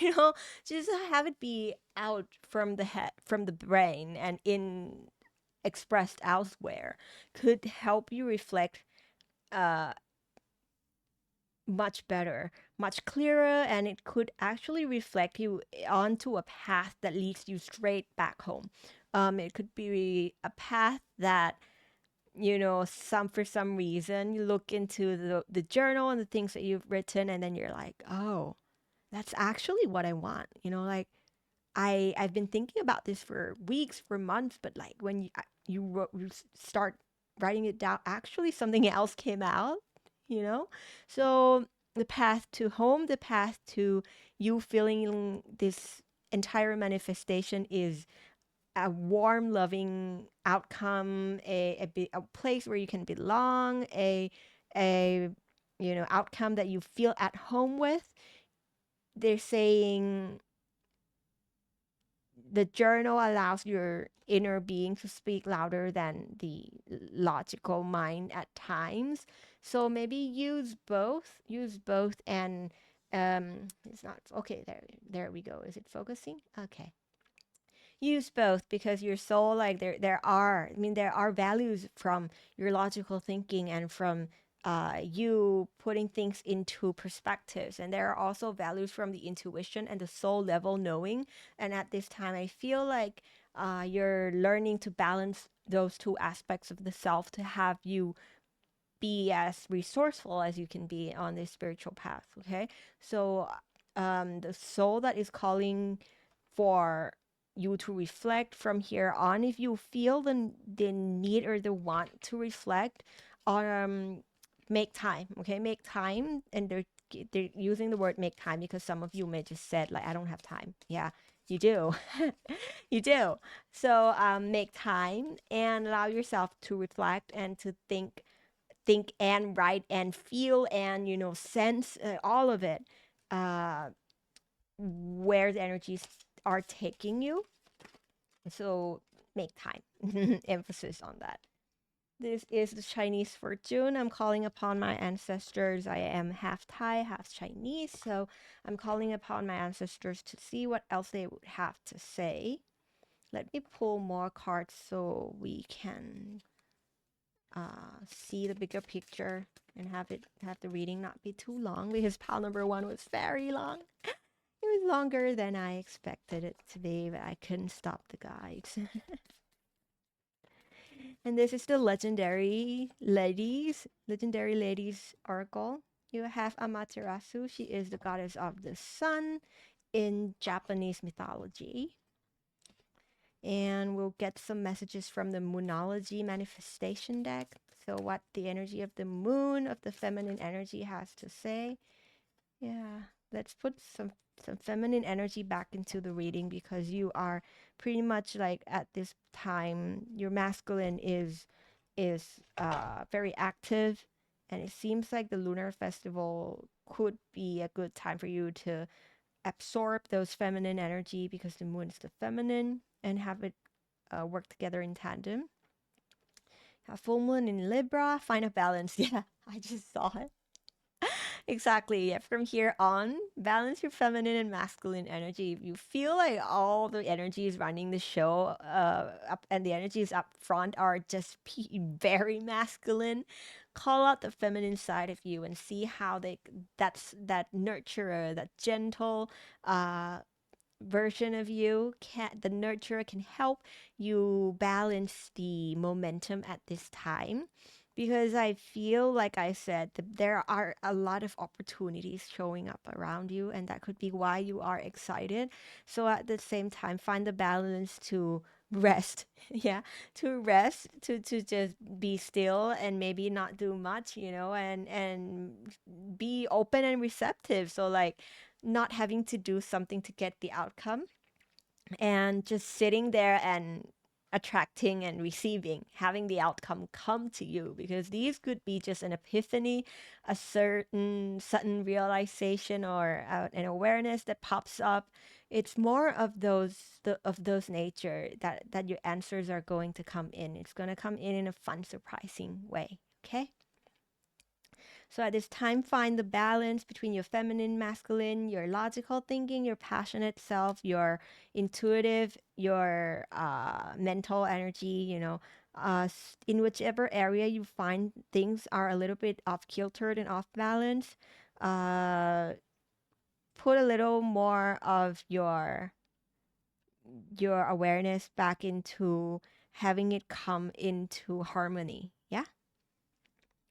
just have it be out from the head, from the brain, and in expressed elsewhere, could help you reflect uh, much better, much clearer, and it could actually reflect you onto a path that leads you straight back home. It could be a path that, for some reason, you look into the journal and the things that you've written, and then you're like, oh, that's actually what I want. Like, I've been thinking about this for weeks, for months, but like when you start writing it down, actually something else came out, you know? So the path to home, the path to you feeling this entire manifestation is a warm, loving outcome, a place where you can belong, a outcome that you feel at home with. they're saying the journal allows your inner being to speak louder than the logical mind at times. So maybe use both, and it's not okay. There we go. Is it focusing? Okay, use both, because your soul, like, there are values from your logical thinking and from you putting things into perspectives, and there are also values from the intuition and the soul level knowing. And at this time, I feel like you're learning to balance those two aspects of the self to have you be as resourceful as you can be on this spiritual path. Okay, so the soul that is calling for you to reflect from here on, if you feel the need or the want to reflect, um make time. Okay, make time. And they're using the word make time because some of you may just said, like, I don't have time. Yeah, you do. You do. So make time and allow yourself to reflect and to think and write and feel and, sense, all of it, uh, where the energies are taking you. So make time. Emphasis on that. This is the Chinese for June. I'm calling upon my ancestors. I am half Thai, half Chinese. So I'm calling upon my ancestors to see what else they would have to say. Let me pull more cards so we can see the bigger picture and have the reading not be too long, because pile number one was very long. It was longer than I expected it to be, but I couldn't stop the guides. And this is the legendary ladies oracle. You have Amaterasu. She is the goddess of the sun in Japanese mythology. And we'll get some messages from the Moonology manifestation deck. So what the energy of the moon, of the feminine energy, has to say. Yeah, let's put some feminine energy back into the reading, because you are pretty much like, at this time, your masculine is very active, and it seems like the lunar festival could be a good time for you to absorb those feminine energy, because the moon is the feminine, and have it work together in tandem. A full moon in Libra, find a balance. Yeah, I just saw it. Exactly. Yeah. From here on, balance your feminine and masculine energy. If you feel like all the energy is running the show, up, and the energies up front are just very masculine, call out the feminine side of you and see how that nurturer, that gentle, uh, version of you, the nurturer, can help you balance the momentum at this time, because I feel like I said there are a lot of opportunities showing up around you, and that could be why you are excited. So at the same time, find the balance to rest. Yeah, to rest, to just be still and maybe not do much, and be open and receptive. So, like, not having to do something to get the outcome, and just sitting there and attracting and receiving, having the outcome come to you, because these could be just an epiphany, a certain sudden realization, or an awareness that pops up. It's more of those nature that your answers are going to come in. It's going to come in a fun, surprising way. Okay. So at this time, find the balance between your feminine, masculine, your logical thinking, your passionate self, your intuitive, your mental energy, in whichever area you find things are a little bit off kiltered and off balance. Uh, put a little more of your awareness back into having it come into harmony. Yeah.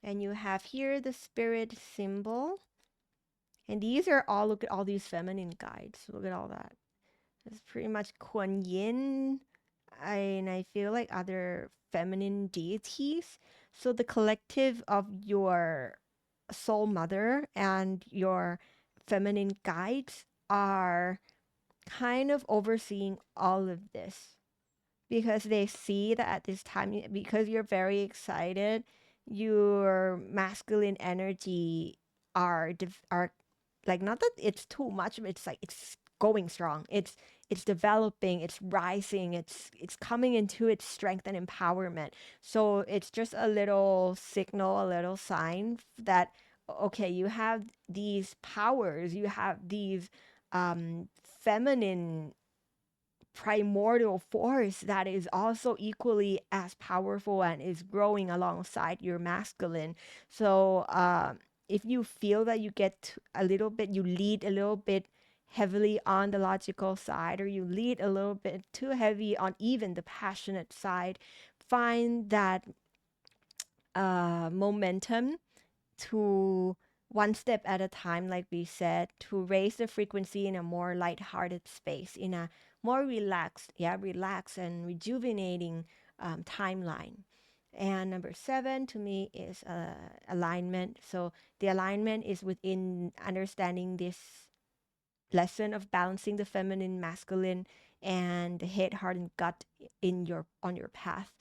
And you have here the spirit symbol. And these are all, look at all these feminine guides. Look at all that. It's pretty much Kuan Yin, and I feel like other feminine deities. So the collective of your soul mother and your feminine guides are kind of overseeing all of this, because they see that at this time, because you're very excited, your masculine energy are like, not that it's too much, but it's like it's going strong. It's developing, it's rising, it's coming into its strength and empowerment. So it's just a little signal, a little sign that okay, you have these powers, you have these feminine primordial force that is also equally as powerful and is growing alongside your masculine. So if you feel that you get a little bit, you lead a little bit heavily on the logical side, or you lead a little bit too heavy on even the passionate side, find that momentum to one step at a time, like we said, to raise the frequency in a more light-hearted space, in a more relaxed, relaxed and rejuvenating timeline. And number 7 to me is alignment. So the alignment is within understanding this lesson of balancing the feminine, masculine, and the head, heart, and gut in your on your path.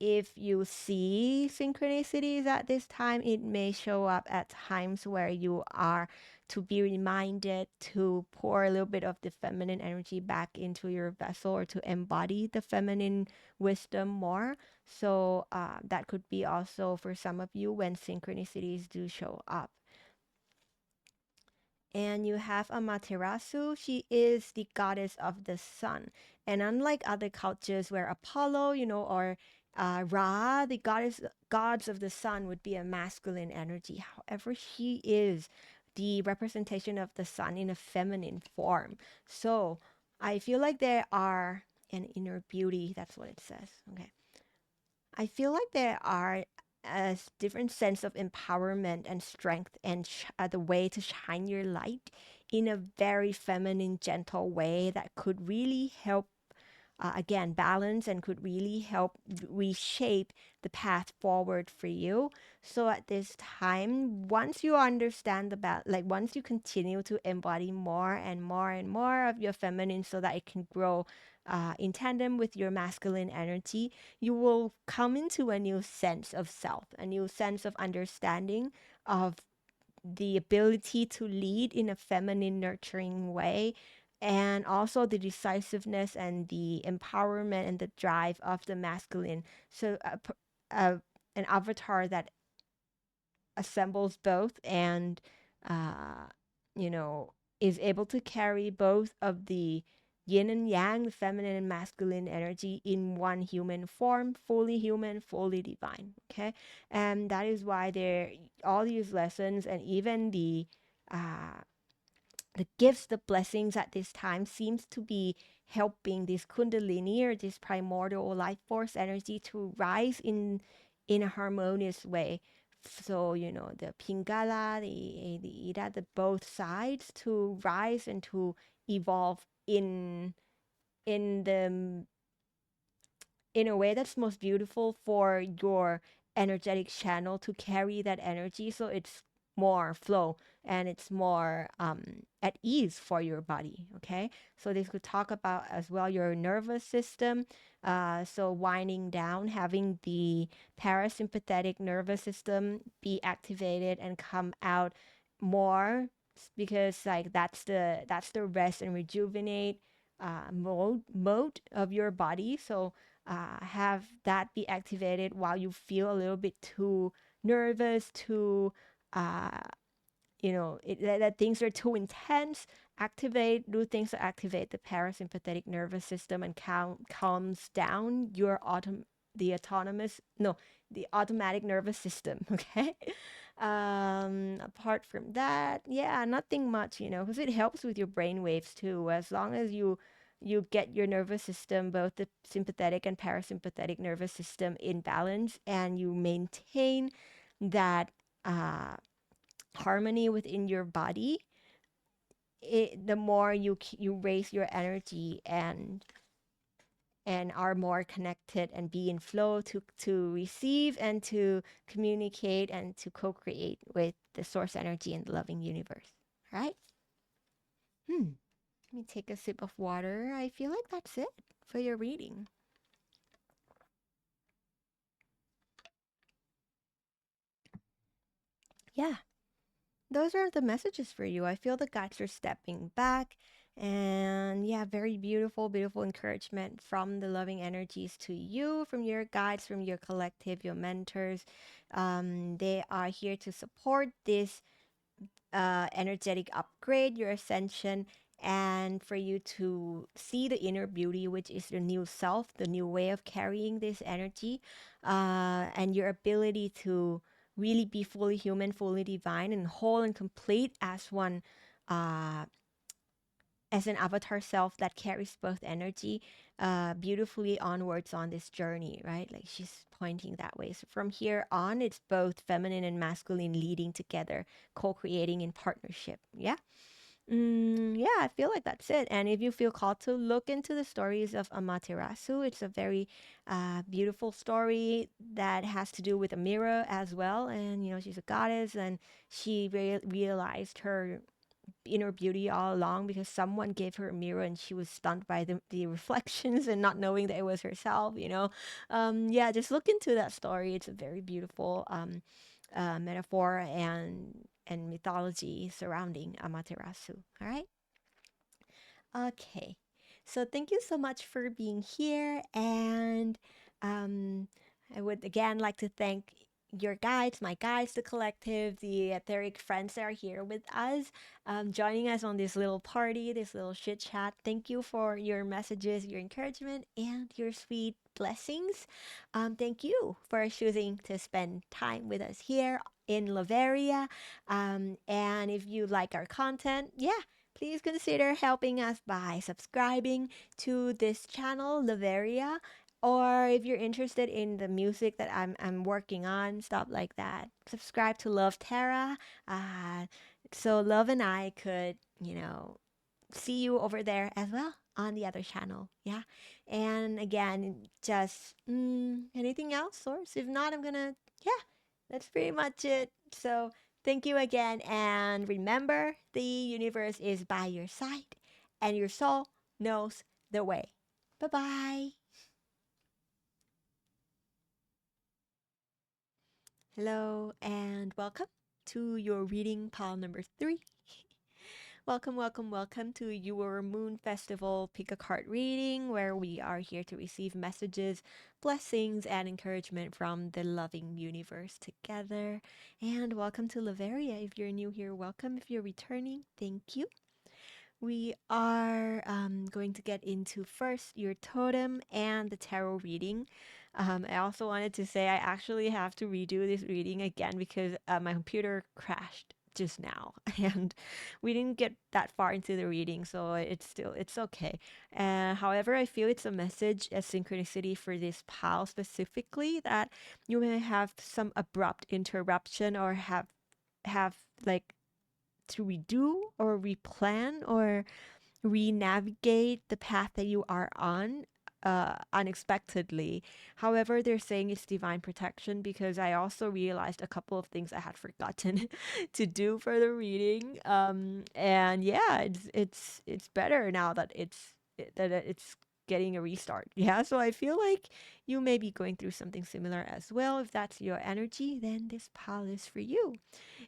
If you see synchronicities at this time, it may show up at times where you are to be reminded to pour a little bit of the feminine energy back into your vessel, or to embody the feminine wisdom more. So that could be also for some of you when synchronicities do show up. And you have Amaterasu. She is the goddess of the sun. And unlike other cultures where Apollo, or Ra, the gods of the sun, would be a masculine energy. However, she is the representation of the sun in a feminine form. So I feel like there are an inner beauty. That's what it says. Okay. I feel like there are a different sense of empowerment and strength, and the way to shine your light in a very feminine, gentle way that could really help, again, balance, and could really help reshape the path forward for you. So at this time, once you understand like once you continue to embody more and more and more of your feminine, so that it can grow in tandem with your masculine energy, you will come into a new sense of self, a new sense of understanding of the ability to lead in a feminine, nurturing way, and also the decisiveness and the empowerment and the drive of the masculine. So, an avatar that assembles both, and uh, you know is able to carry both of the yin and yang, the feminine and masculine energy, in one human form, fully human, fully divine. Okay. And that is why there all these lessons, and even uh the gifts, the blessings at this time, seems to be helping this kundalini, or this primordial life force energy, to rise in a harmonious way. So the pingala, the ira, the both sides, to rise and to evolve in the in a way that's most beautiful for your energetic channel, to carry that energy, so it's more flow, and it's more at ease for your body. Okay, so this could talk about as well your nervous system. So winding down, having the parasympathetic nervous system be activated and come out more, because like that's the rest and rejuvenate mode of your body. So have that be activated while you feel a little bit too nervous, too, uh, that things are too intense. Do things to activate the parasympathetic nervous system, and calms down the autonomous, no, the automatic nervous system. Okay. Apart from that, yeah, nothing much, because it helps with your brain waves too. As long as you get your nervous system, both the sympathetic and parasympathetic nervous system, in balance, and you maintain that harmony within your body, the more you raise your energy, and are more connected, and be in flow to receive, and to communicate, and to co-create with the source energy and the loving universe. Right. Let me take a sip of water. I feel like that's it for your reading. Yeah, those are the messages for you. I feel the guides are stepping back. And yeah, very beautiful, beautiful encouragement from the loving energies to you, from your guides, from your collective, your mentors. They are here to support this energetic upgrade, your ascension, and for you to see the inner beauty, which is the new self, the new way of carrying this energy, and your ability to really be fully human, fully divine, and whole and complete as one. Uh, as an avatar self that carries both energy beautifully onwards on this journey, right? Like she's pointing that way. So from here on, it's both feminine and masculine leading together, co creating in partnership. Yeah. Yeah, I feel like that's it. And if you feel called to look into the stories of Amaterasu, it's a very beautiful story that has to do with a mirror as well. And, she's a goddess and she realized her inner beauty all along because someone gave her a mirror and she was stunned by the reflections and not knowing that it was herself. Yeah, just look into that story. It's a very beautiful metaphor and mythology surrounding Amaterasu. All right. Okay. So thank you so much for being here. And um, I would again like to thank your guides, my guides, the collective, the etheric friends that are here with us, joining us on this little party, this little chit chat. Thank you for your messages, your encouragement, and your sweet blessings. Thank you for choosing to spend time with us here in Loveria. And if you like our content, yeah, please consider helping us by subscribing to this channel, Loveria. Or if you're interested in the music that I'm working on, stuff like that, subscribe to Luv Tara. So Love and I could, see you over there as well on the other channel. Yeah. And again, just anything else, source? If not, I'm gonna, yeah, that's pretty much it. So thank you again. And remember, the universe is by your side and your soul knows the way. Bye bye. Hello and welcome to your reading pile number 3. Welcome, welcome, welcome to your Moon Festival Pick a Card reading, where we are here to receive messages, blessings, and encouragement from the loving universe together. And welcome to Loveria. If you're new here, welcome. If you're returning, thank you. We are going to get into first your totem and the tarot reading. I also wanted to say I actually have to redo this reading again because my computer crashed just now and we didn't get that far into the reading, so it's okay. However, I feel it's a message, a synchronicity for this pile specifically, that you may have some abrupt interruption or have like to redo or replan or re-navigate the path that you are on unexpectedly. However, they're saying it's divine protection because I also realized a couple of things I had forgotten to do for the reading. And yeah, it's better now that it's getting a restart. Yeah, so I feel like you may be going through something similar as well. If that's your energy, then this pile is for you.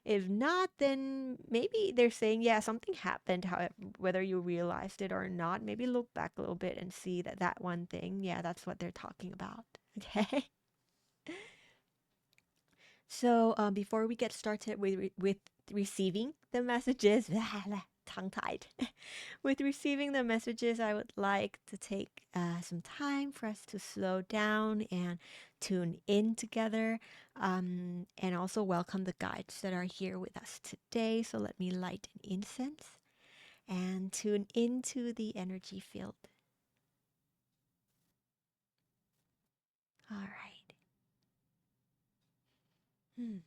If not, then maybe they're saying, yeah, something happened, however, whether you realized it or not. Maybe look back a little bit and see that one thing, yeah, that's what they're talking about. Okay. So before we get started with receiving the messages, tongue tied. With receiving the messages, I would like to take some time for us to slow down and tune in together, and also welcome the guides that are here with us today. So let me light an incense and tune into the energy field. All right. Hmm.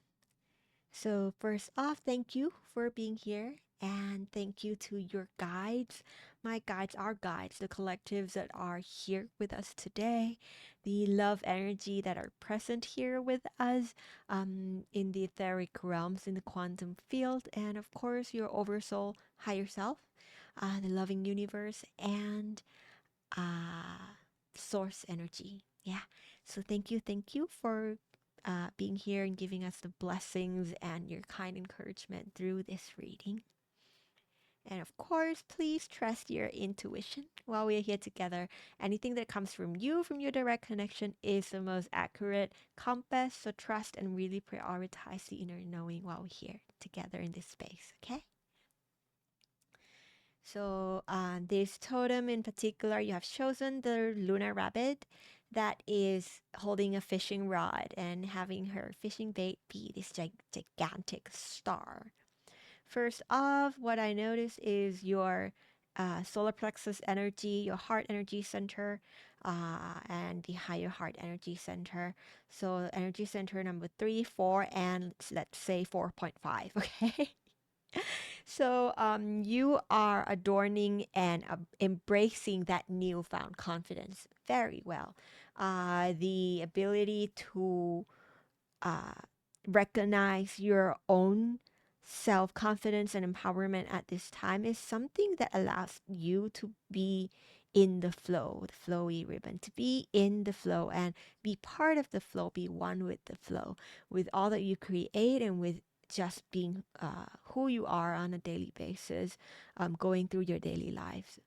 So, first off, thank you for being here. And thank you to your guides. My guides are guides, the collectives that are here with us today, the love energy that are present here with us in the etheric realms, in the quantum field, and of course, your oversoul, higher self, the loving universe, and source energy. Yeah. So, thank you for being here and giving us the blessings and your kind encouragement through this reading. And of course, please trust your intuition while we are here together. Anything that comes from you, from your direct connection, is the most accurate compass. So trust and really prioritize the inner knowing while we're here together in this space, okay? So, this totem in particular, you have chosen the lunar rabbit that is holding a fishing rod and having her fishing bait be this gigantic star. First off, what I notice is your solar plexus energy, your heart energy center, and the higher heart energy center. So, energy center number 3, 4, and let's say 4.5, okay? So, you are adorning and embracing that newfound confidence very well. The ability to uh, recognize your own self confidence and empowerment at this time is something that allows you to be in the flow, the flowy ribbon, to be in the flow and be part of the flow, be one with the flow, with all that you create and with just being who you are on a daily basis, going through your daily lives.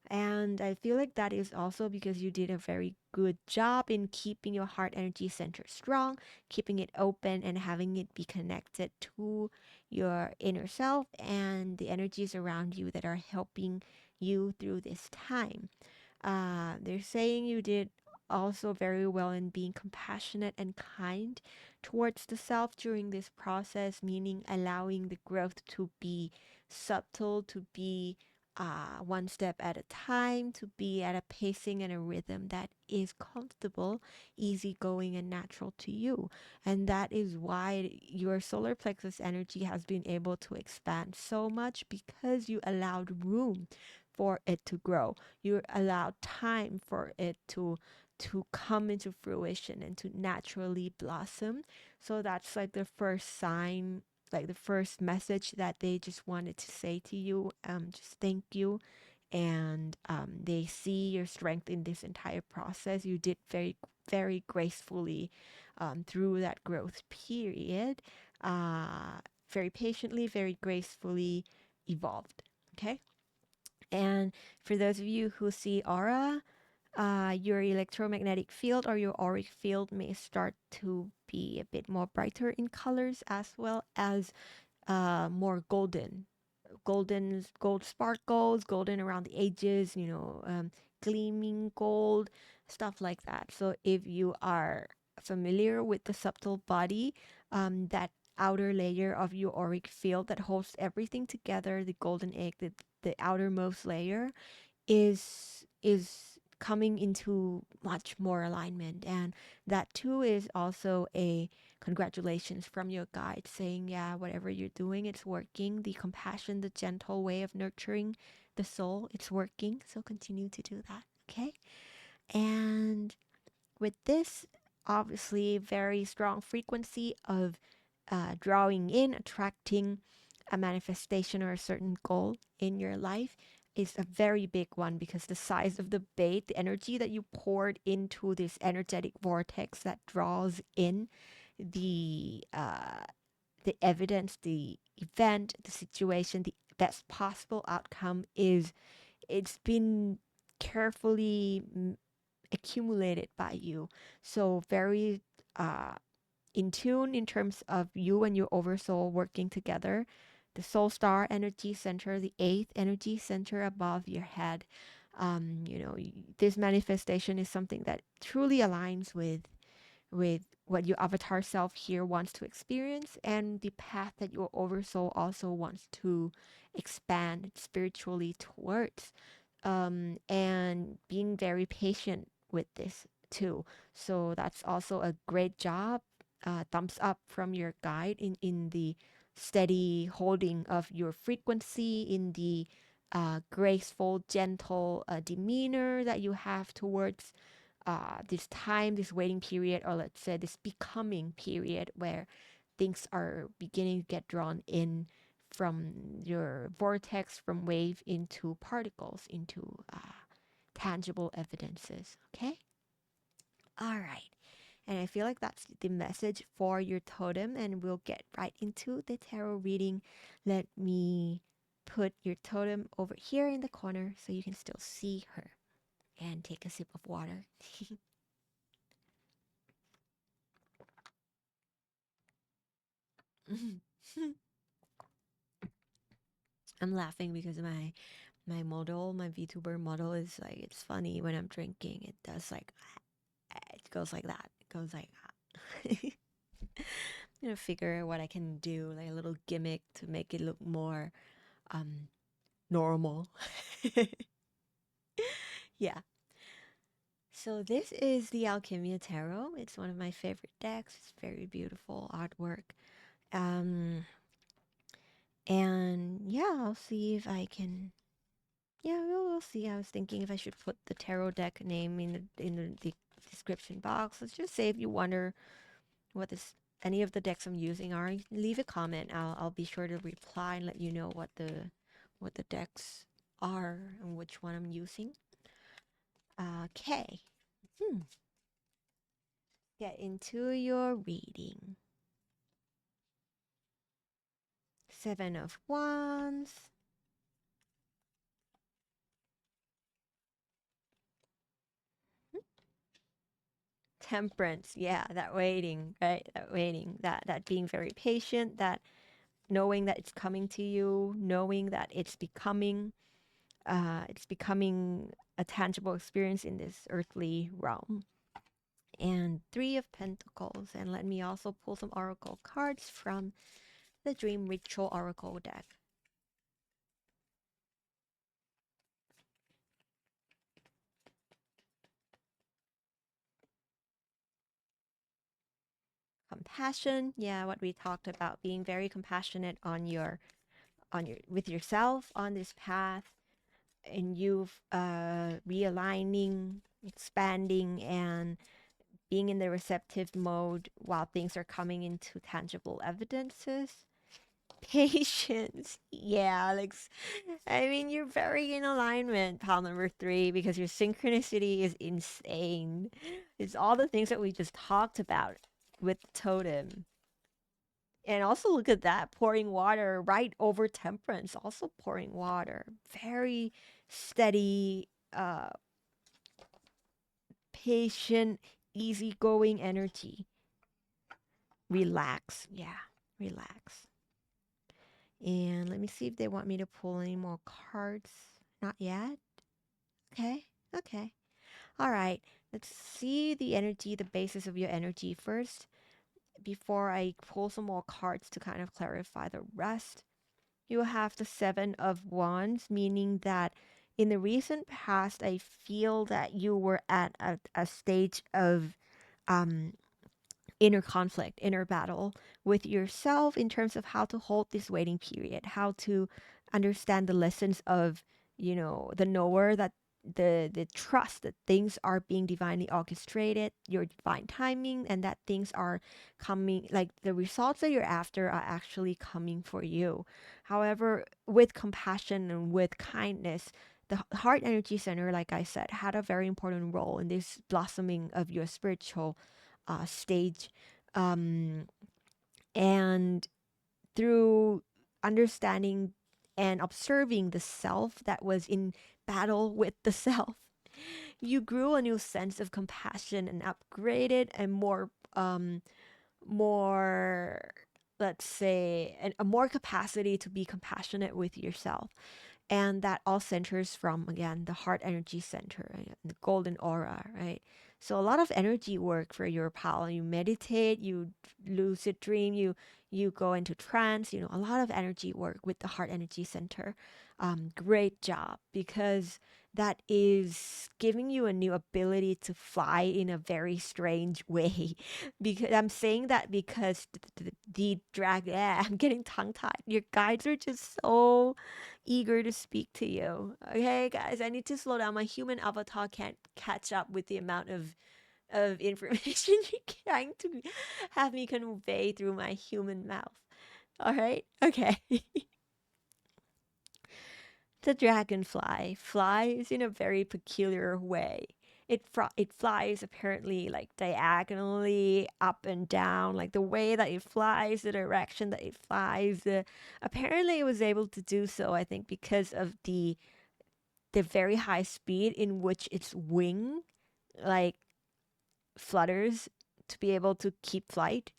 And I feel like that is also because you did a very good job in keeping your heart energy center strong, keeping it open, and having it be connected to your inner self and the energies around you that are helping you through this time. They're saying you did also very well in being compassionate and kind towards the self during this process, meaning allowing the growth to be subtle, to be one step at a time, to be at a pacing and a rhythm that is comfortable, easygoing, and natural to you. And that is why your solar plexus energy has been able to expand so much because you allowed room for it to grow. You allowed time for it to come into fruition and to naturally blossom. So that's like the first sign, like the first message that they just wanted to say to you. Just thank you. And they see your strength in this entire process. You did very gracefully through that growth period, very patiently, very gracefully evolved. Okay. And for those of you who see aura, your electromagnetic field or your auric field may start to be a bit more brighter in colors as well as more gold sparkles, golden around the edges, gleaming gold, stuff like that. So if you are familiar with the subtle body, that outer layer of your auric field that holds everything together, the golden egg, the outermost layer, is coming into much more alignment, and that too is also a congratulations from your guide saying, yeah, whatever you're doing, it's working. The compassion, the gentle way of nurturing the soul, it's working. So continue to do that. Okay. And with this, obviously very strong frequency of drawing in, attracting a manifestation or a certain goal in your life is a very big one, because the size of the bait, the energy that you poured into this energetic vortex that draws in the evidence, the event, the situation, the best possible outcome is, it's been carefully accumulated by you. So very uh, in tune in terms of you and your oversoul working together. The soul star energy center, the eighth energy center above your head. This manifestation is something that truly aligns with what your avatar self here wants to experience and the path that your oversoul also wants to expand spiritually towards, and being very patient with this too. So that's also a great job. Thumbs up from your guide in the steady holding of your frequency, in the graceful, gentle demeanor that you have towards this time, this waiting period, or let's say this becoming period where things are beginning to get drawn in from your vortex, from wave into particles, into tangible evidences. Okay? All right. And I feel like that's the message for your totem, and we'll get right into the tarot reading. Let me put your totem over here in the corner so you can still see her, and take a sip of water. I'm laughing because my model, my VTuber model is like, it's funny when I'm drinking. It does like, it goes like that. It goes like that. I'm gonna figure what I can do, like a little gimmick to make it look more um normal. Yeah. So this is the Alchemia Tarot. It's one of my favorite decks. It's very beautiful artwork. Um and yeah, I'll see if I can. Yeah, we'll see. I was thinking if I should put the tarot deck name in the description box. Let's just say if you wonder what this any of the decks I'm using are, leave a comment. I'll be sure to reply and let you know what the decks are and which one I'm using. Okay. Hmm. Get into your reading. Seven of Wands. Temperance. Yeah, that waiting, right? That waiting. That being very patient, that knowing that it's coming to you, knowing that it's becoming a tangible experience in this earthly realm. And Three of Pentacles. And let me also pull some oracle cards from the Dream Ritual Oracle deck. Compassion. Yeah, what we talked about, being very compassionate on your with yourself on this path, and you've realigning, expanding, and being in the receptive mode while things are coming into tangible evidences. Patience. Yeah, Alex. I mean, you're very in alignment, pal number three, because your synchronicity is insane. It's all the things that we just talked about with Totem. And also look at that, pouring water right over temperance, also pouring water. Very steady, patient, easygoing energy. Relax. Yeah, relax. And let me see if they want me to pull any more cards. Not yet. Okay. Okay. All right. Let's see the energy, the basis of your energy first before I pull some more cards to kind of clarify the rest. You have the Seven of Wands, meaning that in the recent past, I feel that you were at a stage of um, inner conflict, inner battle with yourself in terms of how to hold this waiting period, how to understand the lessons of, the knower, that the trust that things are being divinely orchestrated, your divine timing, and that things are coming, like the results that you're after are actually coming for you. However, with compassion and with kindness, the heart energy center, like I said, had a very important role in this blossoming of your spiritual stage. Um, and through understanding and observing the self that was in battle with the self, you grew a new sense of compassion and upgraded and more, let's say, a more capacity to be compassionate with yourself. And that all centers from, again, the heart energy center, right? The golden aura, right? So a lot of energy work for your pal. You meditate, you lucid dream, you go into trance. A lot of energy work with the heart energy center. Great job, because that is giving you a new ability to fly in a very strange way. Because I'm saying that because the drag, yeah, I'm getting tongue tied. Your guides are just so eager to speak to you. Okay, guys, I need to slow down. My human avatar can't catch up with the amount of information you're trying to have me convey through my human mouth. All right? Okay. The dragonfly flies in a very peculiar way. it flies apparently like diagonally up and down, like the way that it flies, the direction that it flies. Apparently, it was able to do so. I think because of the very high speed in which its wing like flutters to be able to keep flight.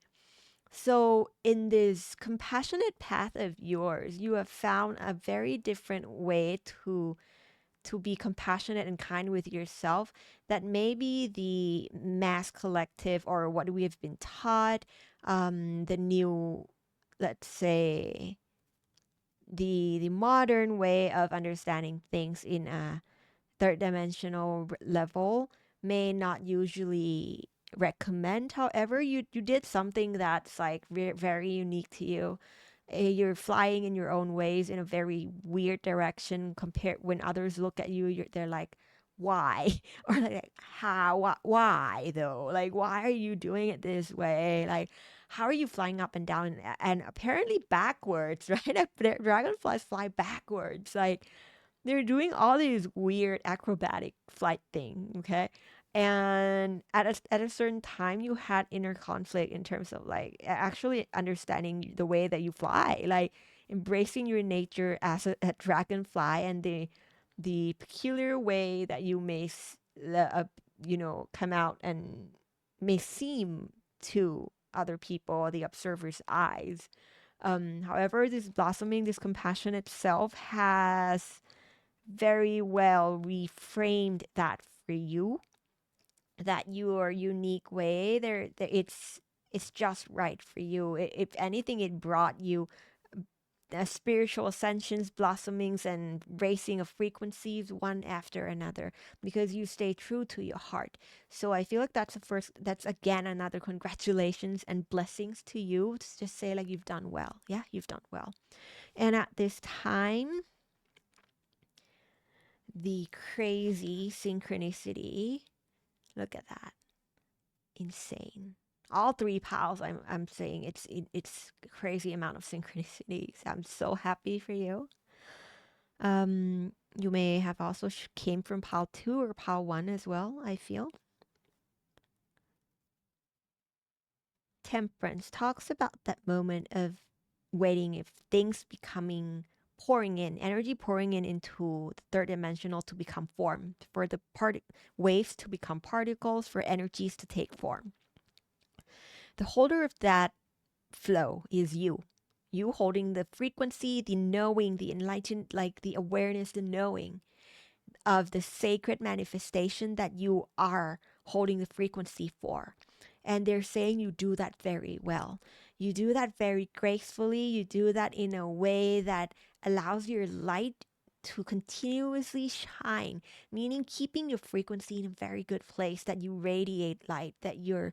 So, in this compassionate path of yours, you have found a very different way to be compassionate and kind with yourself that maybe the mass collective or what we have been taught, the new, let's say, the modern way of understanding things in a third dimensional level may not usually recommend. However, you did something that's like very unique to you. You're flying in your own ways in a very weird direction compared when others look at you. They're like, why? Or like, how? Why though? Like, why are you doing it this way? Like, how are you flying up and down and apparently backwards, right? Dragonflies fly backwards. Like, they're doing all these weird acrobatic flight thing, okay? And at a certain time, you had inner conflict in terms of like actually understanding the way that you fly, like embracing your nature as a dragonfly and the peculiar way that you may come out and may seem to other people, the observer's eyes. However, this blossoming, this compassionate self has very well reframed that for you, that your unique way there, it's just right for you. If anything, it brought you spiritual ascensions, blossomings, and raising of frequencies one after another because you stay true to your heart. So I feel like that's again another congratulations and blessings to you. To just say like you've done well. Yeah, you've done well. And at this time, the crazy synchronicity. Look at that. Insane. All three piles I'm saying it's crazy amount of synchronicities. I'm so happy for you. You may have also came from pile 2 or pile 1 as well, I feel. Temperance talks about that moment of waiting if things becoming pouring in, energy pouring in into the third dimensional to become formed, for the waves to become particles, for energies to take form. The holder of that flow is you. You holding the frequency, the knowing, the enlightened, like the awareness, the knowing of the sacred manifestation that you are holding the frequency for. And they're saying you do that very well. You do that very gracefully. You do that in a way that allows your light to continuously shine, meaning keeping your frequency in a very good place, that you radiate light, that your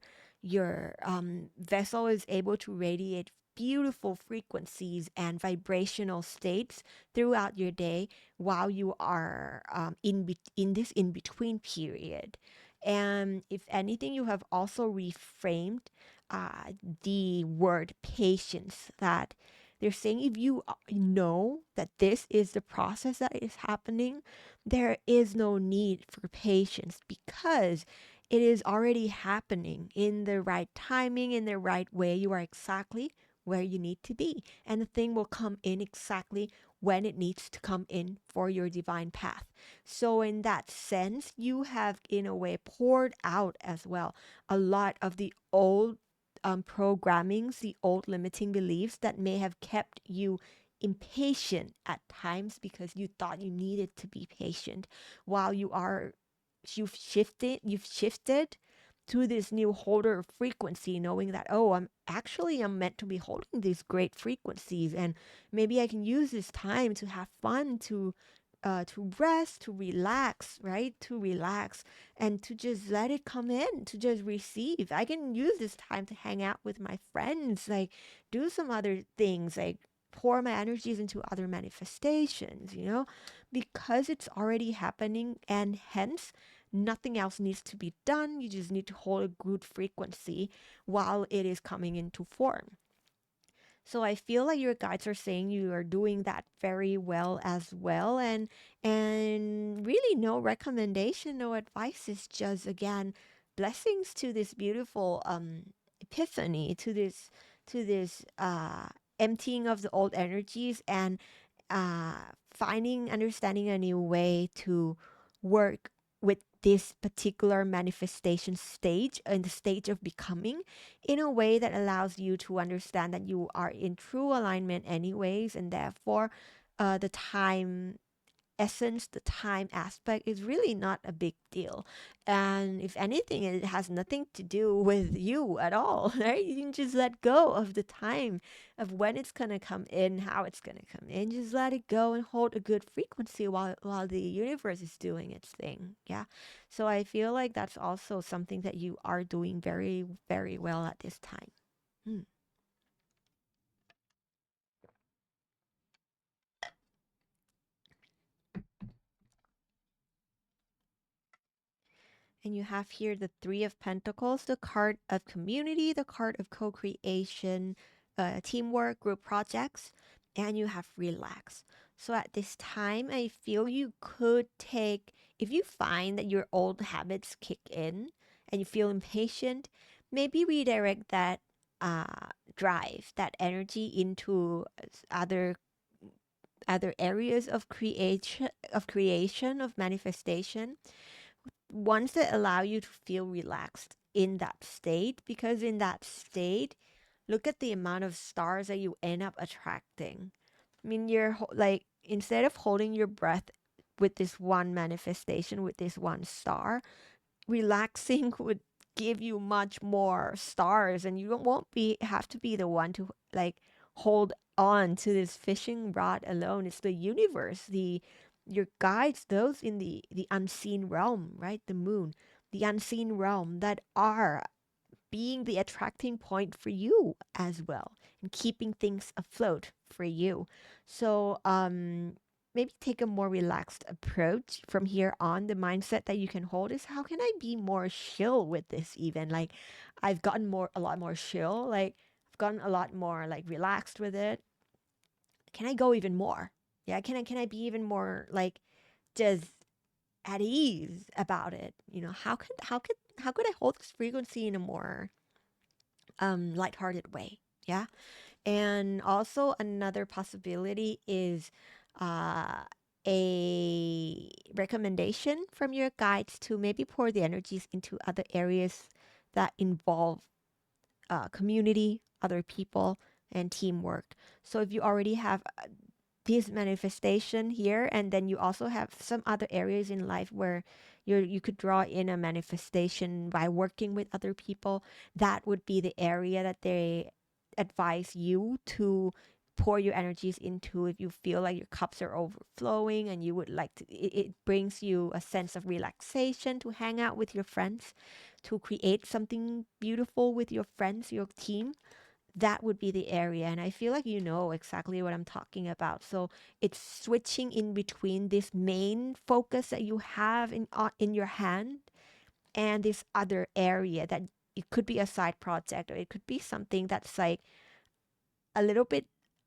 vessel is able to radiate beautiful frequencies and vibrational states throughout your day while you are in this in between period. And if anything, you have also reframed the word patience, that they're saying if you know that this is the process that is happening, there is no need for patience because it is already happening in the right timing, in the right way. You are exactly where you need to be, and the thing will come in exactly when it needs to come in for your divine path. So, in that sense, you have, in a way, poured out as well a lot of the old programmings, the old limiting beliefs that may have kept you impatient at times because you thought you needed to be patient while you've shifted to this new holder of frequency, knowing that, oh, I'm meant to be holding these great frequencies, and maybe I can use this time to have fun, to rest, to relax, right? To relax and to just let it come in, to just receive. I can use this time to hang out with my friends, like do some other things, like pour my energies into other manifestations, because it's already happening, and hence nothing else needs to be done. You just need to hold a good frequency while it is coming into form. So I feel like your guides are saying you are doing that very well as well. And really no recommendation, no advice. Is just, again, blessings to this beautiful epiphany, to this emptying of the old energies, and finding, understanding a new way to work with this particular manifestation stage, and the stage of becoming, in a way that allows you to understand that you are in true alignment anyways, and therefore the time essence, the time aspect is really not a big deal. And if anything, it has nothing to do with you at all, right? You can just let go of the time of when it's gonna come in, how it's gonna come in. Just let it go and hold a good frequency while the universe is doing its thing. Yeah. So I feel like that's also something that you are doing very, very well at this time. Hmm. And you have here the Three of Pentacles, the card of community, the card of co creation, teamwork, group projects, and you have relax. So at this time, I feel you could take, if you find that your old habits kick in and you feel impatient, maybe redirect that drive, that energy into other areas of creation, of manifestation, ones that allow you to feel relaxed in that state, because in that state, look at the amount of stars that you end up attracting. I mean, you're like, instead of holding your breath with this one manifestation, with this one star, relaxing would give you much more stars, and you won't be have to be the one to, like, hold on to this fishing rod alone. It's the universe, the your guides, those in the unseen realm, right? The moon, the unseen realm, that are being the attracting point for you as well, and keeping things afloat for you. So maybe take a more relaxed approach from here on. The mindset that you can hold is, how can I be more chill with this? Even, like, I've gotten a lot more chill, like I've gotten a lot more, like, relaxed with it. Can I go even more? Yeah, can I be even more, like, just at ease about it? How could I hold this frequency in a more lighthearted way? Yeah. And also another possibility is uh, a recommendation from your guides to maybe pour the energies into other areas that involve community, other people, and teamwork. So if you already have this manifestation here, and then you also have some other areas in life where you could draw in a manifestation by working with other people, that would be the area that they advise you to pour your energies into. If you feel like your cups are overflowing and you would like to, it brings you a sense of relaxation to hang out with your friends, to create something beautiful with your friends, your team, that would be the area. And I feel like you know exactly what I'm talking about. So it's switching in between this main focus that you have in your hand, and this other area that it could be a side project, or it could be something that's like a little bit,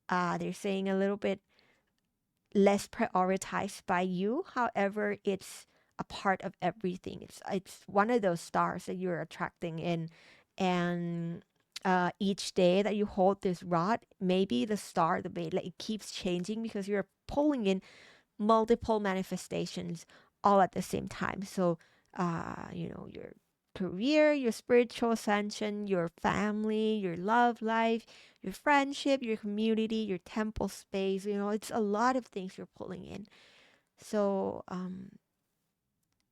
they're saying a little bit less prioritized by you. However, it's a part of everything. It's one of those stars that you're attracting in, and each day that you hold this rod, maybe the star, the bait, like, it keeps changing because you're pulling in multiple manifestations all at the same time. So, your career, your spiritual ascension, your family, your love life, your friendship, your community, your temple space, it's a lot of things you're pulling in. So,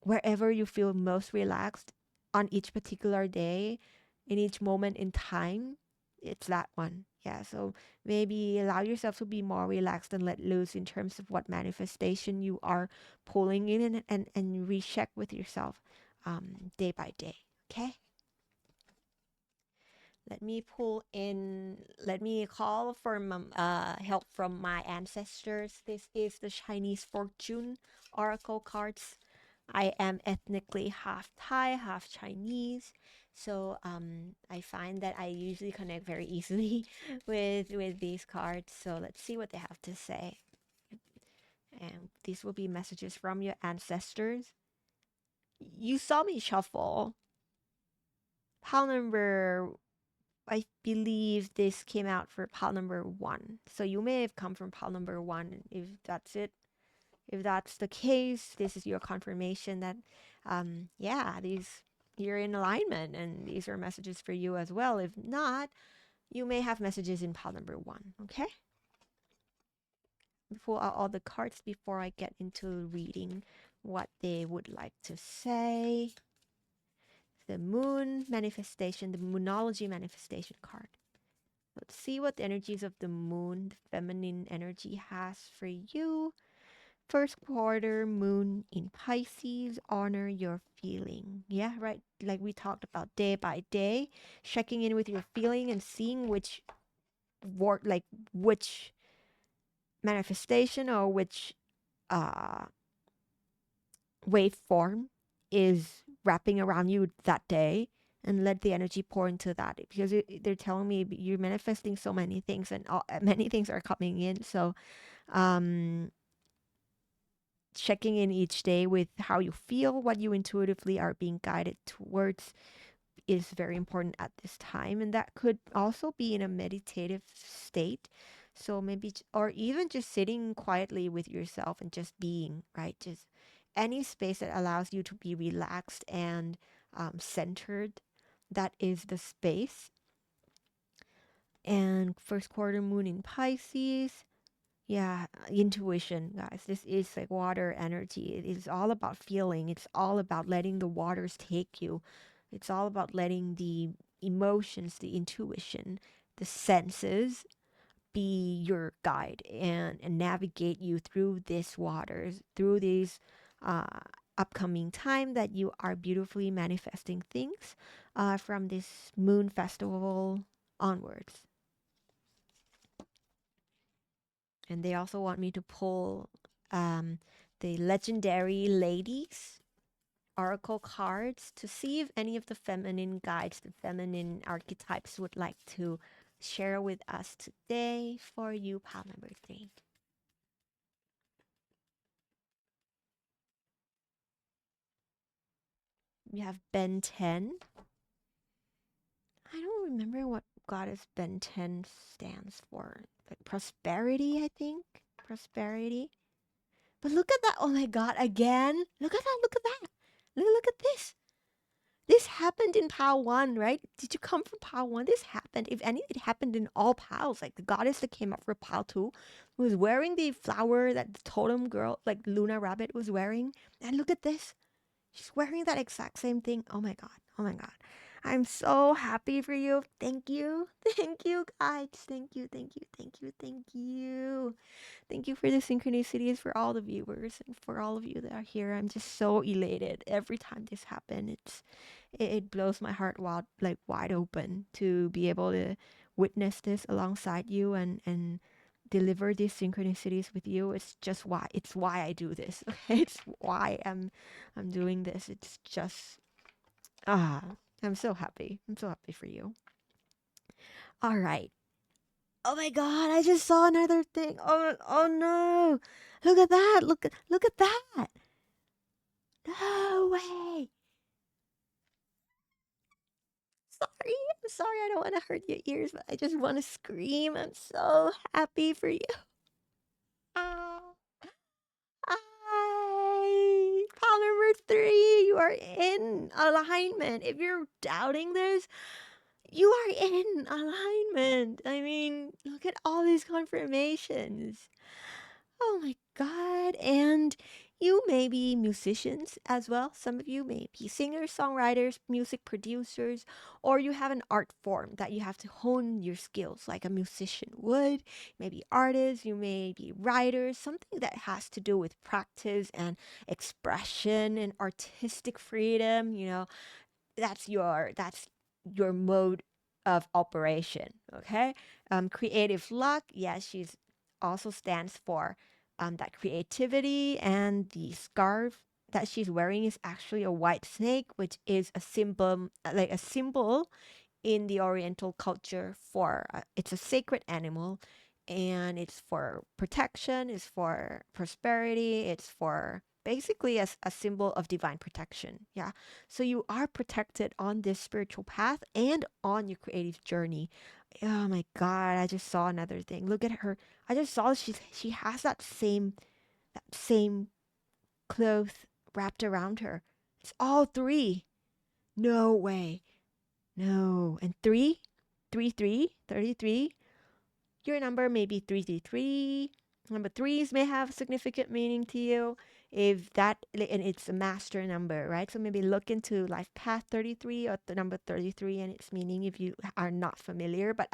wherever you feel most relaxed on each particular day, in each moment in time, it's that one. Yeah. So maybe allow yourself to be more relaxed and let loose in terms of what manifestation you are pulling in, and recheck with yourself day by day. Okay. Let me call for help from my ancestors. This is the Chinese fortune oracle cards. I am ethnically half Thai, half Chinese. So I find that I usually connect very easily with these cards. So let's see what they have to say. And these will be messages from your ancestors. You saw me shuffle. Pile number, I believe this came out for pile number 1. So you may have come from pile number 1. If that's it, if that's the case, this is your confirmation that, yeah, you're in alignment, and these are messages for you as well. If not, you may have messages in pile number 1. Okay. Pull out all the cards before I get into reading what they would like to say. The moon manifestation, the moonology manifestation card. Let's see what the energies of the moon, the feminine energy, has for you. First quarter moon in Pisces, honor your feeling. Yeah, right. Like we talked about, day by day, checking in with your feeling and seeing which which manifestation or which uh waveform is wrapping around you that day, and let the energy pour into that, because they're telling me you're manifesting so many things, and many things are coming in. So um checking in each day with how you feel, what you intuitively are being guided towards, is very important at this time. And that could also be in a meditative state. So maybe, or even just sitting quietly with yourself and just being, right? Just any space that allows you to be relaxed and centered. That is the space. And first quarter moon in Pisces. Yeah, intuition, guys. This is like water energy. It is all about feeling. It's all about letting the waters take you. It's all about letting the emotions, the intuition, the senses be your guide, and navigate you through these waters, through these uh, upcoming time that you are beautifully manifesting things from this moon festival onwards. And they also want me to pull the legendary ladies oracle cards to see if any of the feminine guides, the feminine archetypes, would like to share with us today for you, pile number 3. We have Ben 10. I don't remember what goddess Ben 10 stands for. Like prosperity, I think. Prosperity. But look at that. Oh my god, again. Look at that. Look at that. Look at this. This happened in Pal 1, right? Did you come from Pal 1? This happened. If any, it happened in all Pals. Like the goddess that came up for Pal 2 was wearing the flower that the totem girl, like Luna Rabbit, was wearing. And look at this. She's wearing that exact same thing. Oh my god. Oh my god. I'm so happy for you. Thank you. Thank you, guys. Thank you. Thank you. Thank you. Thank you. Thank you for the synchronicities, for all the viewers, and for all of you that are here. I'm just so elated every time this happens. It blows my heart wide open to be able to witness this alongside you, and deliver these synchronicities with you. It's why I do this. Okay, it's why I'm doing this. It's just I'm so happy. I'm so happy for you. All right. Oh my god, I just saw another thing. Oh no. Look at that. Look at that. No way. Sorry. I'm sorry. I don't want to hurt your ears, but I just want to scream. I'm so happy for you. Ah. Hi. Pal number 3. You are in alignment. If you're doubting this, you are in alignment. I mean, look at all these confirmations. Oh my God. And you may be musicians as well. Some of you may be singers, songwriters, music producers, or you have an art form that you have to hone your skills like a musician would. Maybe artists, you may be writers, something that has to do with practice and expression and artistic freedom. That's your mode of operation. Okay. Creative luck, yes, she's also stands for that creativity and the scarf, that she's wearing is actually a white snake, which is a symbol, like a symbol in the Oriental culture for it's a sacred animal, and it's for protection, it's for prosperity, it's for basically a symbol of divine protection. Yeah. So you are protected on this spiritual path and on your creative journey. Oh my God, I just saw another thing. Look at her. I just saw she has that same cloth wrapped around her. It's all three. No way. No. And three? 33? Your number may be 333. Number threes may have significant meaning to you. If that, and it's a master number, right? So maybe look into life path 33 or the number 33 and its meaning if you are not familiar. But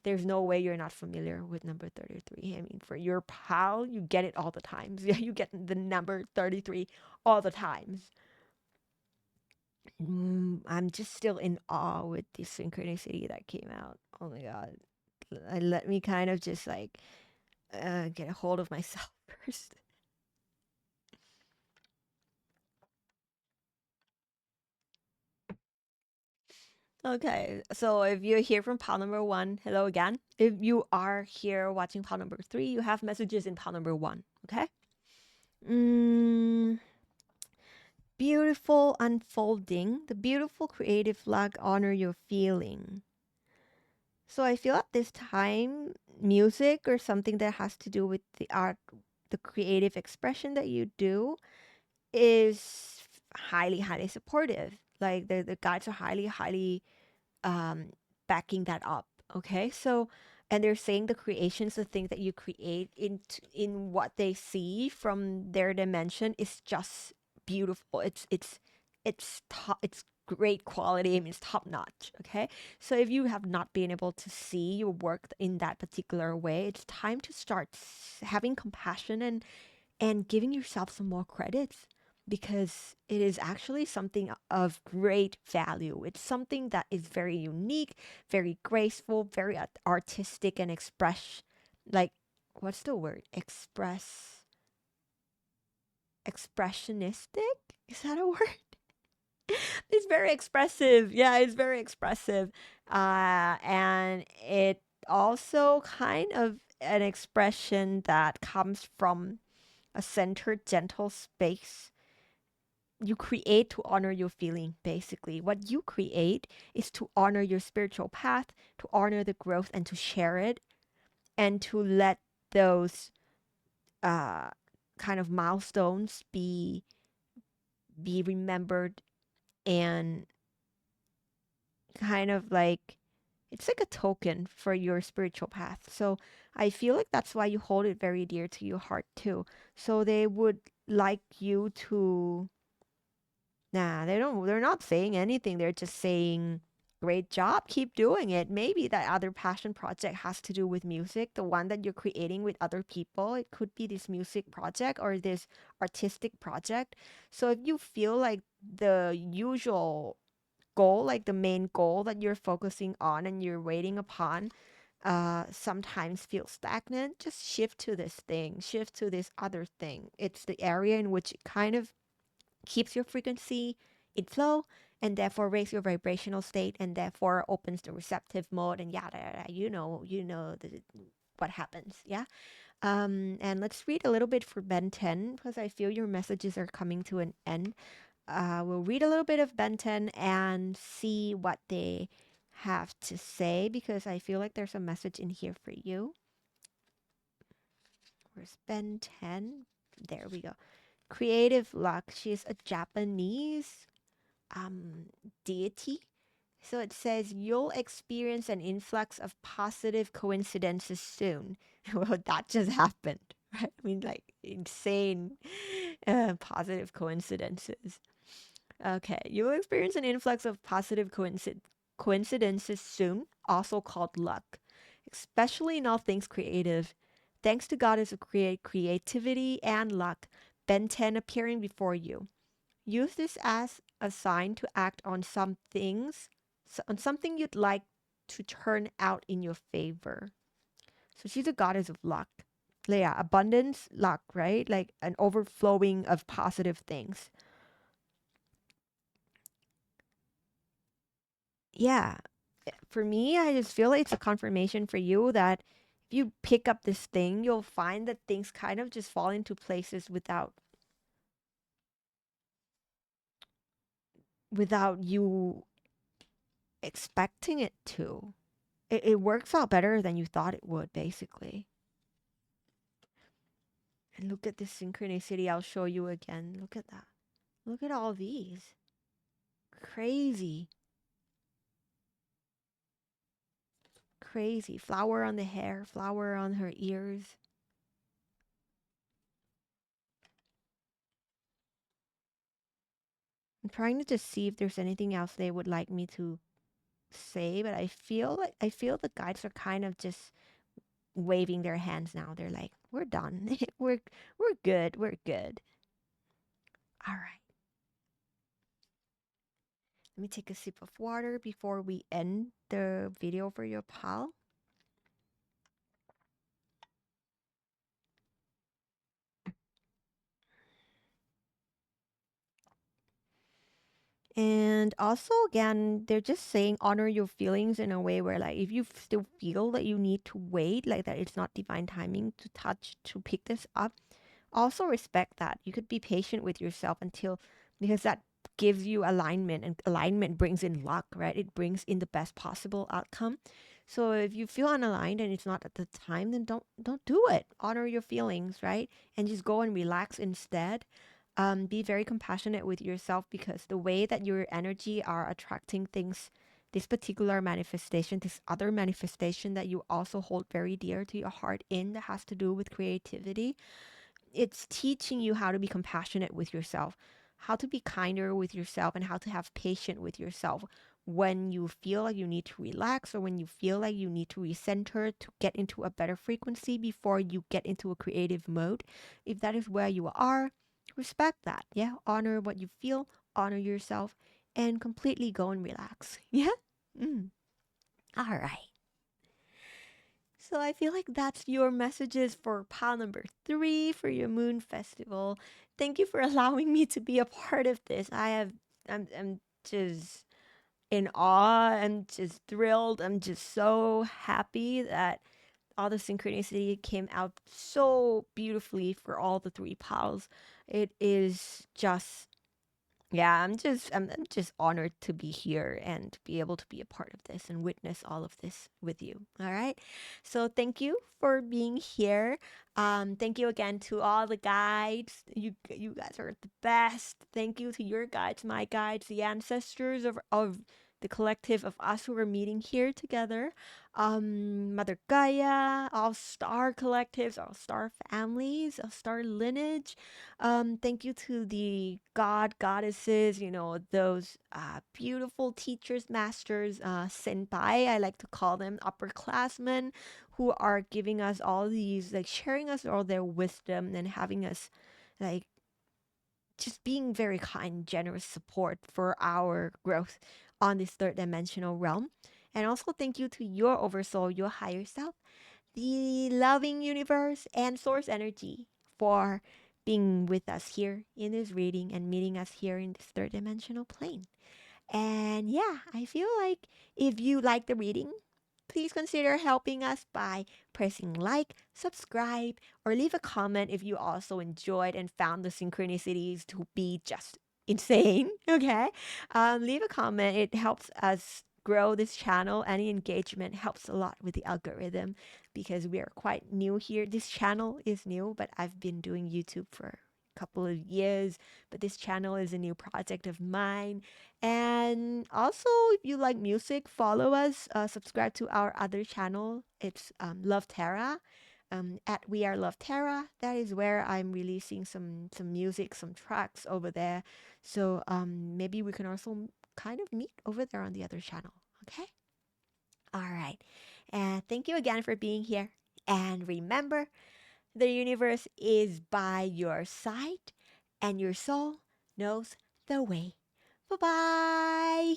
there's no way you're not familiar with number 33. I mean, for your pal, you get it all the times. Yeah, you get the number 33 all the times. I'm just still in awe with the synchronicity that came out. Oh my God. Let me kind of just like get a hold of myself first. Okay, so if you're here from pile number one, hello again. If you are here watching pile number three, you have messages in pile number one. Okay. Mm, beautiful unfolding. The beautiful creative luck honor your feeling. So I feel at this time, music or something that has to do with the art, the creative expression that you do is highly, highly supportive. Like the guides are highly, highly um, backing that up. Okay, so and they're saying the creations, the thing that you create in what they see from their dimension is just beautiful. It's top. It's great quality. I mean, it's top notch. Okay, so if you have not been able to see your work in that particular way, it's time to start having compassion and giving yourself some more credits because it is actually something of great value. It's something that is very unique, very graceful, very artistic and like what's the word? Expressionistic? Is that a word? It's very expressive. Yeah, it's very expressive. And it also kind of an expression that comes from a centered, gentle space. You create to honor your feeling, basically. What you create is to honor your spiritual path, to honor the growth, and to share it, and to let those uh, kind of milestones be remembered and kind of like it's like a token for your spiritual path. So I feel like that's why you hold it very dear to your heart too. So they would like you to. Nah, they don't. They're not saying anything. They're just saying, "Great job, keep doing it." Maybe that other passion project has to do with music, the one that you're creating with other people. It could be this music project or this artistic project. So if you feel like the usual goal, like the main goal that you're focusing on and you're waiting upon, sometimes feel stagnant, just shift to this thing, shift to this other thing. It's the area in which it kind of keeps your frequency in flow and therefore raise your vibrational state and therefore opens the receptive mode and yada yada. What happens. Yeah. And let's read a little bit for Ben 10 because I feel your messages are coming to an end. We'll read a little bit of Ben 10 and see what they have to say because I feel like there's a message in here for you. Where's Ben 10? There we go. Creative luck. She's a Japanese um, deity. So it says you'll experience an influx of positive coincidences soon. Well, that just happened, right? I mean, like insane positive coincidences. Okay, you'll experience an influx of positive coincidences soon, also called luck, especially in all things creative. Thanks to Goddess of creativity and luck, Ben 10 appearing before you. Use this as a sign to act on some things, on something you'd like to turn out in your favor. So she's a goddess of luck. Yeah, abundance, luck, right? Like an overflowing of positive things. Yeah, for me, I just feel like it's a confirmation for you that if you pick up this thing, you'll find that things kind of just fall into places without you expecting it to. It works out better than you thought it would, basically. And look at this synchronicity. I'll show you again. Look at that. Look at all these. Crazy. Crazy. Flower on the hair, flower on her ears. I'm trying to just see if there's anything else they would like me to say, but I feel the guides are kind of just waving their hands now. They're like, "We're done. we're good. We're good." All right. Let me take a sip of water before we end the video for your pal. And also, again, they're just saying honor your feelings in a way where, like, if you still feel that you need to wait, like that it's not divine timing to touch, to pick this up, also respect that. You could be patient with yourself until, because that gives you alignment, and alignment brings in luck, right? It brings in the best possible outcome. So if you feel unaligned and it's not at the time, then don't do it. Honor your feelings, right? And just go and relax instead. Be very compassionate with yourself, because the way that your energy are attracting things, this particular manifestation, this other manifestation that you also hold very dear to your heart in, that has to do with creativity, it's teaching you how to be compassionate with yourself, how to be kinder with yourself, and how to have patience with yourself when you feel like you need to relax, or when you feel like you need to recenter to get into a better frequency before you get into a creative mode. If that is where you are, respect that. Yeah, honor what you feel, honor yourself, and completely go and relax. Yeah. Mm. All right. So I feel like that's your messages for pile number 3 for your moon festival. Thank you for allowing me to be a part of this. I'm just in awe. I'm just thrilled. I'm just so happy that all the synchronicity came out so beautifully for all the 3 piles. It is just, yeah, I'm just honored to be here and be able to be a part of this and witness all of this with you. All right. So thank you for being here. Thank you again to all the guides. You guys are the best. Thank you to your guides, my guides, the ancestors of the collective of us who are meeting here together. Mother Gaia, all star collectives, all star families, all star lineage. Thank you to the goddesses, those beautiful teachers, masters, senpai, I like to call them, upperclassmen, who are giving us all these, like, sharing us all their wisdom and having us, like, just being very kind, generous support for our growth on this third dimensional realm. And also, thank you to your oversoul, your higher self, the loving universe, and source energy for being with us here in this reading and meeting us here in this third dimensional plane. And yeah, I feel like if you like the reading, please consider helping us by pressing like, subscribe, or leave a comment if you also enjoyed and found the synchronicities to be just insane. Okay? Leave a comment. It helps us grow this channel. Any engagement helps a lot with the algorithm, because we are quite new here. This channel is new, but I've been doing YouTube for a couple of years. But this channel is a new project of mine. And also, if you like music, follow us. Subscribe to our other channel. It's Luv Tara. At We Are Luv Tara. That is where I'm releasing some music, some tracks over there. So maybe we can also kind of meet over there on the other channel. Okay. All right. And thank you again for being here. And remember, the universe is by your side, and your soul knows the way. Bye bye.